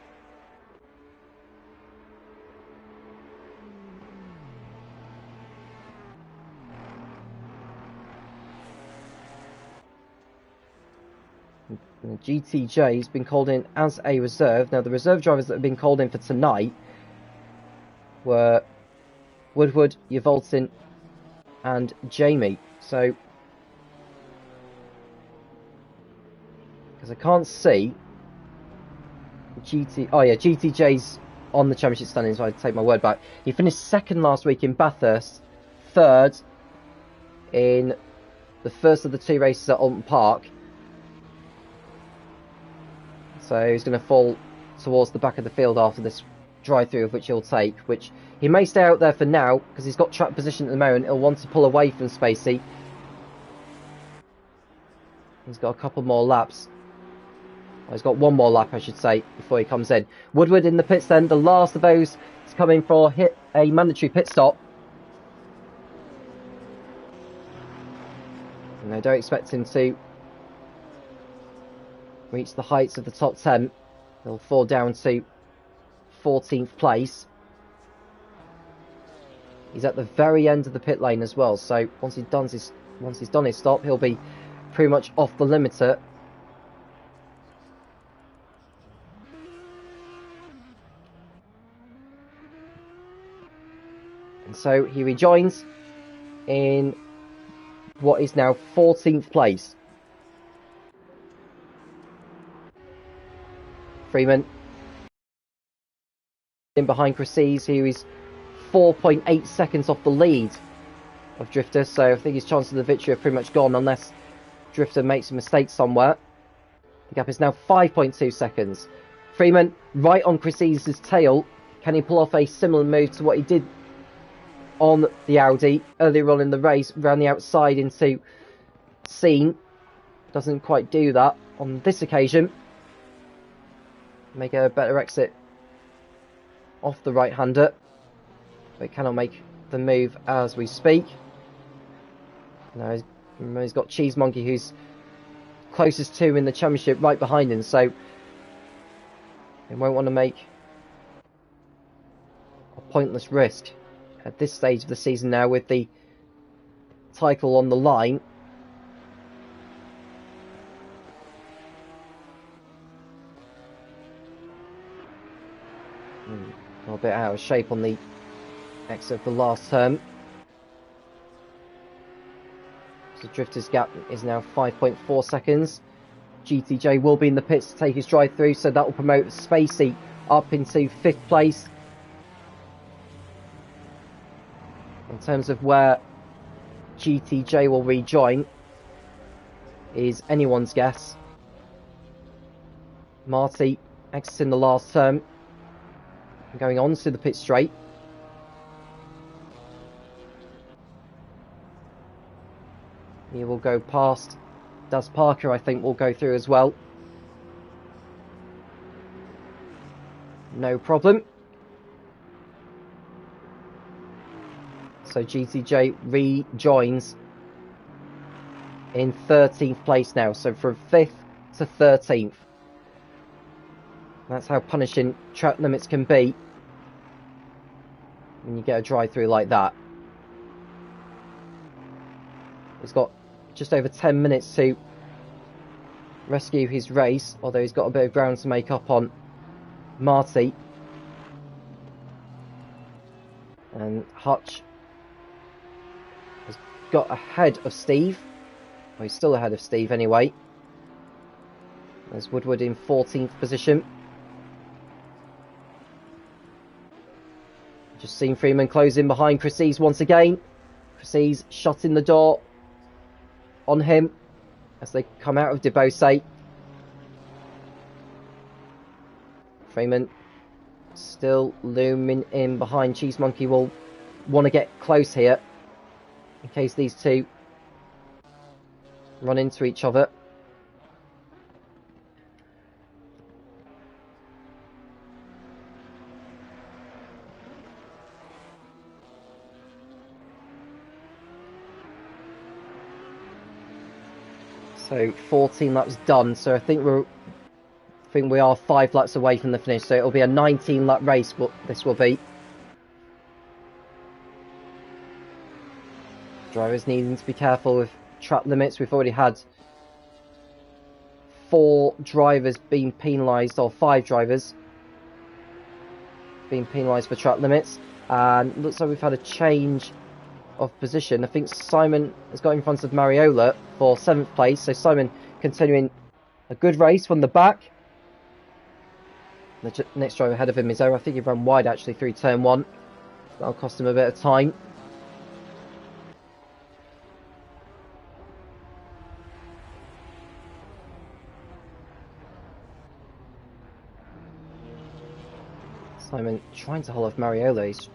And the GTJ has been called in as a reserve. Now, the reserve drivers that have been called in for tonight were Woodward, Yvolton, and Jamie. So, because I can't see GTJ's on the championship standings, so I take my word back. He finished 2nd last week in Bathurst, 3rd in the first of the 2 races at Alton Park. So he's going to fall towards the back of the field after this drive-through, of which he'll take, which he may stay out there for now because he's got track position at the moment. He'll want to pull away from Spacey. He's got a couple more laps. Well, he's got one more lap, I should say, before he comes in. Woodward in the pits then, the last of those to come in for a mandatory pit stop. And I don't expect him to reach the heights of the top 10. He'll fall down to 14th place. He's at the very end of the pit lane as well, so once he's done his stop, he'll be pretty much off the limiter. And so he rejoins in what is now 14th place. Freeman in behind Crises, who is 4.8 seconds off the lead of Drifter, so I think his chances of the victory are pretty much gone unless Drifter makes a mistake somewhere. The gap is now 5.2 seconds. Freeman right on Crises' tail. Can he pull off a similar move to what he did on the Audi earlier on in the race, around the outside into Scene? Doesn't quite do that on this occasion. Make a better exit off the right-hander, but cannot make the move as we speak. Now he's got Cheese Monkey, who's closest to in the championship, right behind him, so he won't want to make a pointless risk at this stage of the season now with the title on the line. A bit out of shape on the exit of the last turn. So Drifter's gap is now 5.4 seconds. GTJ will be in the pits to take his drive through, so that will promote Spacey up into 5th place. In terms of where GTJ will rejoin is anyone's guess. Marty exiting the last turn, going on to the pit straight. He will go past Daz Parker, I think, will go through as well. No problem. So GTJ rejoins in 13th place now. So from 5th to 13th. That's how punishing track limits can be when you get a drive through like that. He's got just over 10 minutes to rescue his race, although he's got a bit of ground to make up on Marty. And Hutch has got ahead of Steve. Well, he's still ahead of Steve anyway. There's Woodward in 14th position. Just seen Freeman close in behind Christie's once again. Christie's shutting the door on him as they come out of Debose. Freeman still looming in behind. Cheese Monkey will want to get close here in case these two run into each other. So 14 laps done. So I think we are 5 laps away from the finish. So it'll be a 19 lap race. But this will be. Drivers needing to be careful with track limits. We've already had 4 drivers being penalised, or 5 drivers being penalised for track limits. And looks like we've had a change of position. I think Simon has got in front of Mariola for 7th place. So Simon continuing a good race from the back. The next driver ahead of him is I think he ran wide actually through turn 1. That'll cost him a bit of time. Simon trying to hold off Mariola. He's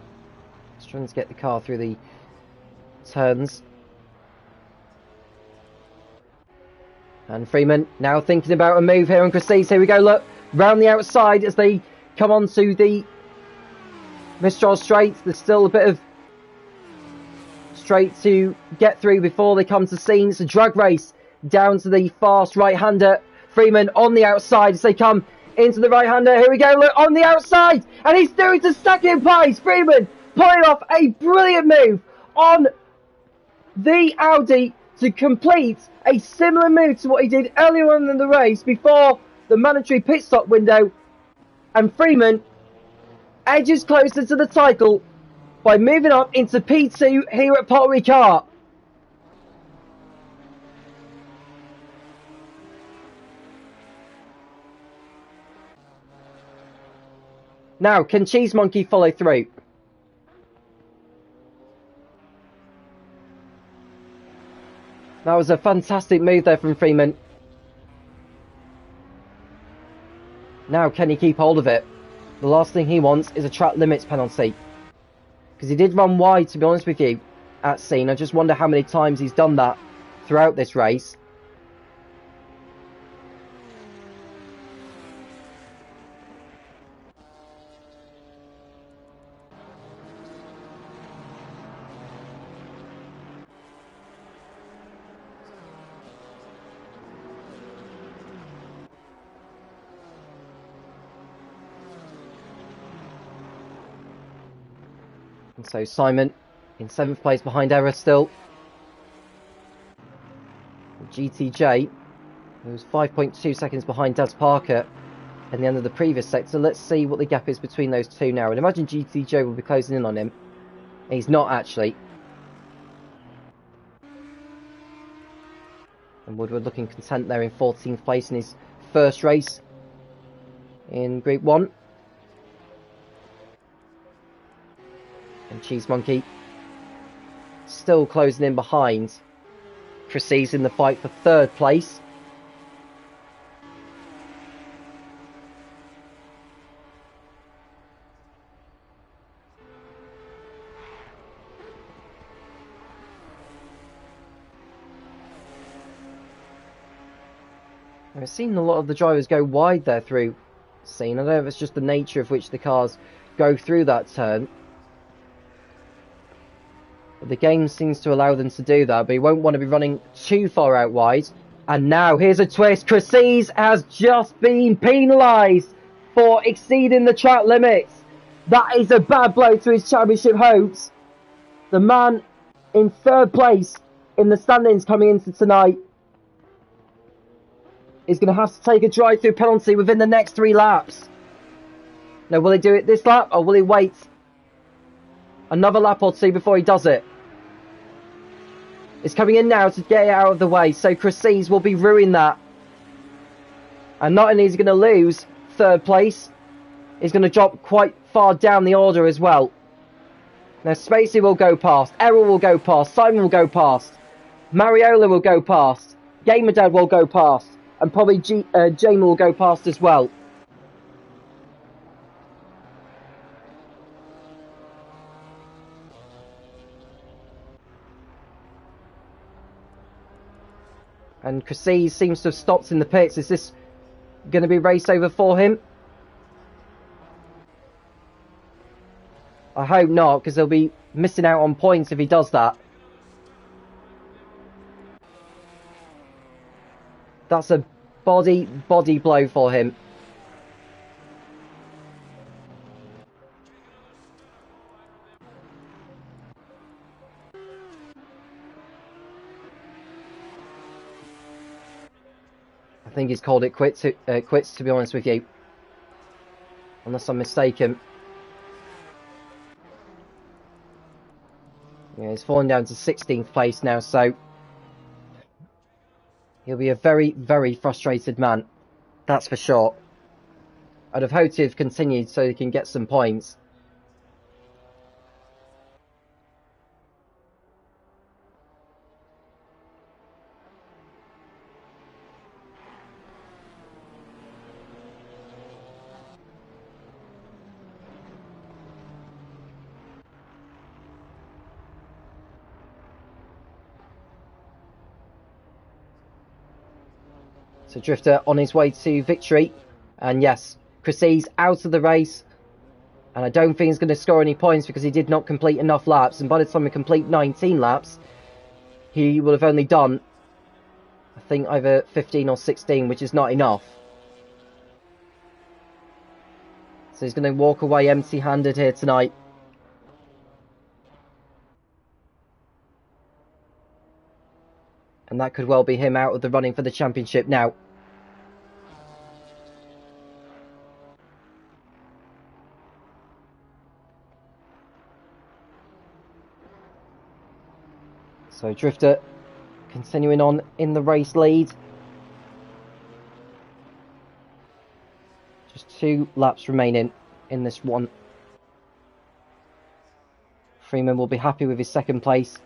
trying to get the car through the turns. And Freeman now thinking about a move here on Christie's. Here we go, look, round the outside as they come onto the Mistral Straight. There's still a bit of straight to get through before they come to scene. It's a drag race down to the fast right-hander. Freeman on the outside as they come into the right-hander. Here we go, look, on the outside, and he's through to second place. Freeman pulling off a brilliant move on the Audi to complete a similar move to what he did earlier on in the race before the mandatory pit stop window. And Freeman edges closer to the title by moving up into P2 here at Paul Ricard. Now, can Cheese Monkey follow through? That was a fantastic move there from Freeman. Now, can he keep hold of it? The last thing he wants is a track limits penalty. Because he did run wide, to be honest with you, at scene. I just wonder how many times he's done that throughout this race. And so Simon in 7th place behind Error still. GTJ, who was 5.2 seconds behind Daz Parker at the end of the previous sector. Let's see what the gap is between those two now. I'd imagine GTJ will be closing in on him. He's not actually. And Woodward looking content there in 14th place in his first race in Group 1. And Cheese Monkey still closing in behind. Proceeds in the fight for 3rd place. I've seen a lot of the drivers go wide there through scene. I don't know if it's just the nature of which the cars go through that turn. The game seems to allow them to do that, but you won't want to be running too far out wide. And now, here's a twist. Christie's has just been penalised for exceeding the track limits. That is a bad blow to his championship hopes. The man in 3rd place in the standings coming into tonight is going to have to take a drive-through penalty within the next 3 laps. Now, will he do it this lap, or will he wait Another lap or two before he does it. It's coming in now to get it out of the way. So Chryses will be ruining that. And not only is he going to lose third place, he's going to drop quite far down the order as well. Now Spacey will go past, Errol will go past, Simon will go past, Mariola will go past, Gamerdad will go past, and probably Jamie will go past as well. And Chryses seems to have stopped in the pits. Is this going to be race over for him? I hope not, because he'll be missing out on points if he does that. That's a body blow for him. I think he's called it quits, to be honest with you. Unless I'm mistaken. Yeah, he's fallen down to 16th place now, so he'll be a very, very frustrated man. That's for sure. I'd have hoped he'd have continued so he can get some points. So Drifter on his way to victory. And yes, Chryses out of the race. And I don't think he's going to score any points because he did not complete enough laps. And by the time we complete 19 laps, he will have only done, I think, either 15 or 16, which is not enough. So he's going to walk away empty-handed here tonight. And that could well be him out of the running for the championship now. So Drifter continuing on in the race lead. Just 2 laps remaining in this one. Freeman will be happy with his second place,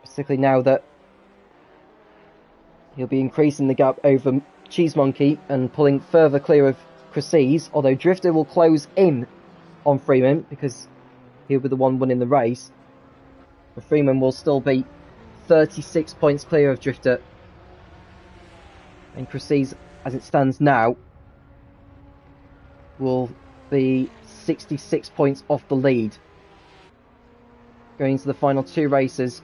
particularly now that he'll be increasing the gap over Cheese Monkey and pulling further clear of Chryses, although Drifter will close in on Freeman because he'll be the one winning the race. But Freeman will still be 36 points clear of Drifter. And Chryses, as it stands now, will be 66 points off the lead. Going into the final 2 races,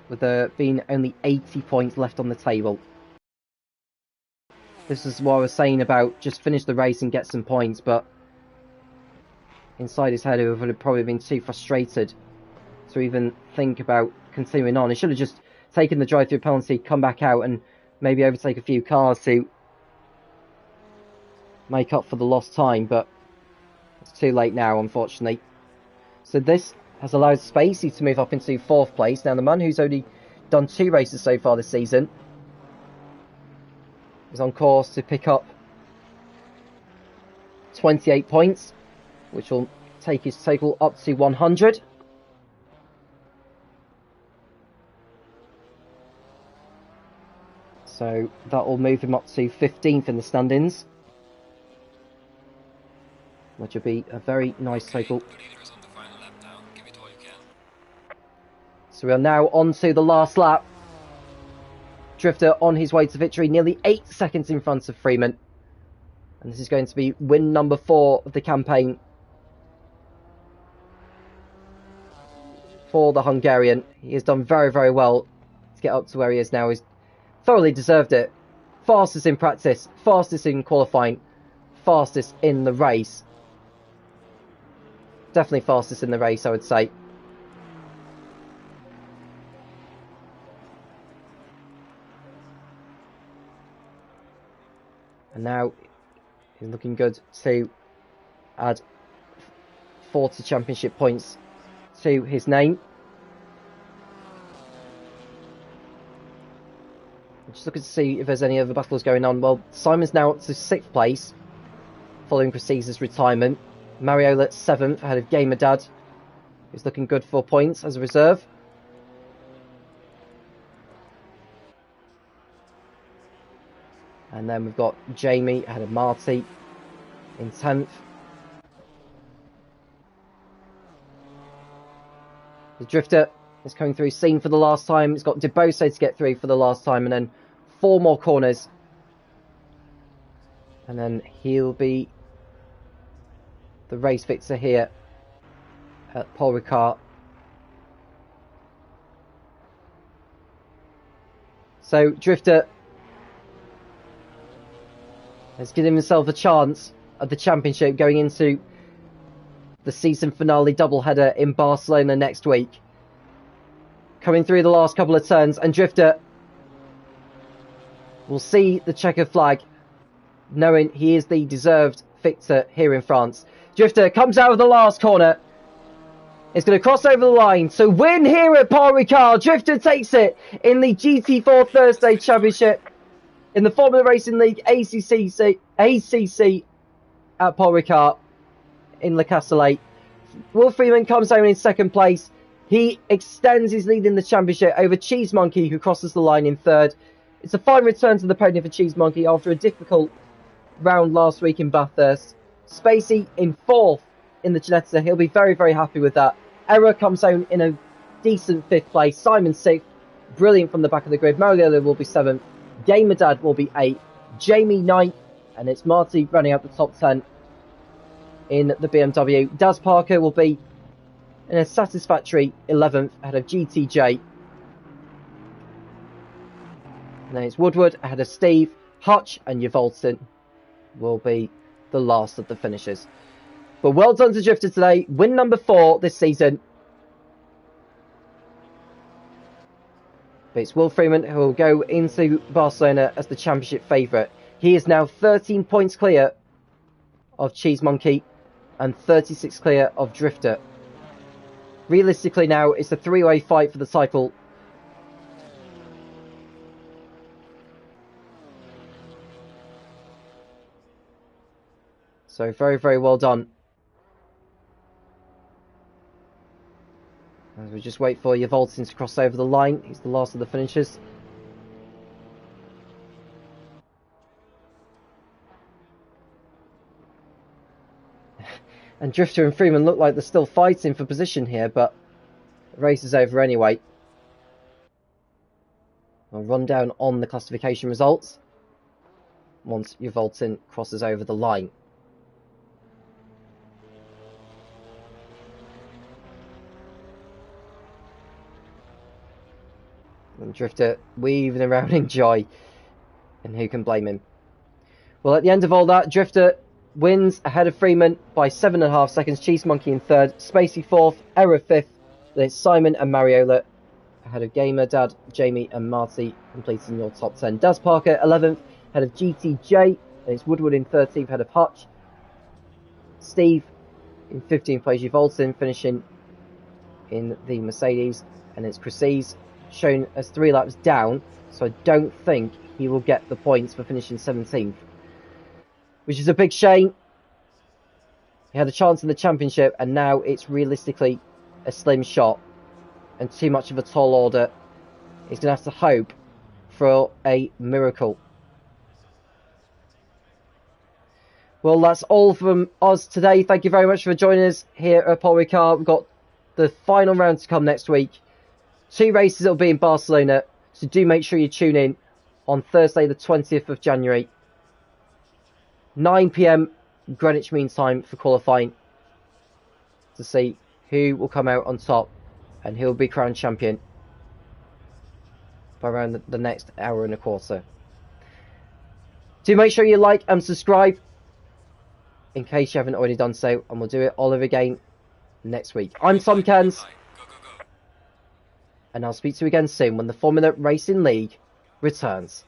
with there being only 80 points left on the table. This is what I was saying about just finish the race and get some points, but inside his head he would have probably been too frustrated to even think about continuing on. He should have just taken the drive-through penalty, come back out and maybe overtake a few cars to make up for the lost time, but it's too late now, unfortunately. So this has allowed Spacey to move up into 4th place. Now the man who's only done 2 races so far this season is on course to pick up 28 points, which will take his total up to 100. So that will move him up to 15th in the standings, which will be a very nice total. So we are now on to the last lap. Drifter on his way to victory, nearly 8 seconds in front of Freeman. And this is going to be win number 4 of the campaign for the Hungarian. He has done very, very well to get up to where he is now. He's thoroughly deserved it. Fastest in practice, fastest in qualifying, fastest in the race. Definitely fastest in the race, I would say. And now he's looking good to add 40 championship points to his name. Just looking to see if there's any other battles going on. Well, Simon's now up to 6th place, following Precise's retirement. Mariola 7th, ahead of Gamer Dad, who's looking good for points as a reserve. And then we've got Jamie ahead of Marty in 10th. The Drifter is coming through, seen for the last time. It's got Debose to get through for the last time, and then 4 more corners. And then he'll be the race victor here at Paul Ricard. So Drifter has given himself a chance at the championship going into the season finale doubleheader in Barcelona next week. Coming through the last couple of turns, and Drifter will see the checker flag, knowing he is the deserved victor here in France. Drifter comes out of the last corner. It's going to cross over the line to win here at Paul Ricard. Drifter takes it in the GT4 Thursday Championship in the Formula Racing League ACC at Paul Ricard in Le Castellet. Will Freeman comes home in 2nd place. He extends his lead in the championship over Cheese Monkey, who crosses the line in 3rd. It's a fine return to the podium for Cheese Monkey after a difficult round last week in Bathurst. Spacey in 4th in the Genetta. He'll be very, very happy with that. Error comes home in a decent 5th place. Simon 6th. Brilliant from the back of the grid. Mario will be 7th. Gamer Dad will be 8th. Jamie 9th. And it's Marty running out the top 10 in the BMW. Daz Parker will be in a satisfactory 11th ahead of GTJ. And then it's Woodward ahead of Steve. Hutch and Yvolton will be the last of the finishers. But well done to Drifter today. Win number 4 this season. But it's Will Freeman who will go into Barcelona as the championship favourite. He is now 13 points clear of Cheese Monkey and 36 clear of Drifter. Realistically now, it's a 3-way fight for the title. So very, very well done. As we just wait for Yvolton to cross over the line. He's the last of the finishers. And Drifter and Freeman look like they're still fighting for position here, but the race is over anyway. I'll run down on the classification results once Yvolton crosses over the line. And Drifter weaving around in joy, and who can blame him? Well, at the end of all that, Drifter wins ahead of Freeman by 7.5 seconds. Cheese Monkey in 3rd, Spacey 4th, Error 5th. Then it's Simon and Mariola ahead of Gamer Dad, Jamie and Marty completing your top 10. Daz Parker 11th ahead of GTJ. And it's Woodward in 13th ahead of Hutch. Steve in 15th place. Yvolton finishing in the Mercedes, and it's Precise shown as 3 laps down, so I don't think he will get the points for finishing 17th, which is a big shame. He had a chance in the championship, and now it's realistically a slim shot and too much of a tall order. He's going to have to hope for a miracle. Well, that's all from us today. Thank you very much for joining us here at Paul Ricard. We've got the final round to come next week. 2 races that will be in Barcelona, so do make sure you tune in on Thursday the 20th of January. 9 PM Greenwich Mean Time for qualifying to see who will come out on top and who will be crowned champion by around the next hour and a quarter. Do make sure you like and subscribe in case you haven't already done so, and we'll do it all over again next week. I'm Tom Cairns, and I'll speak to you again soon when the Formula Racing League returns.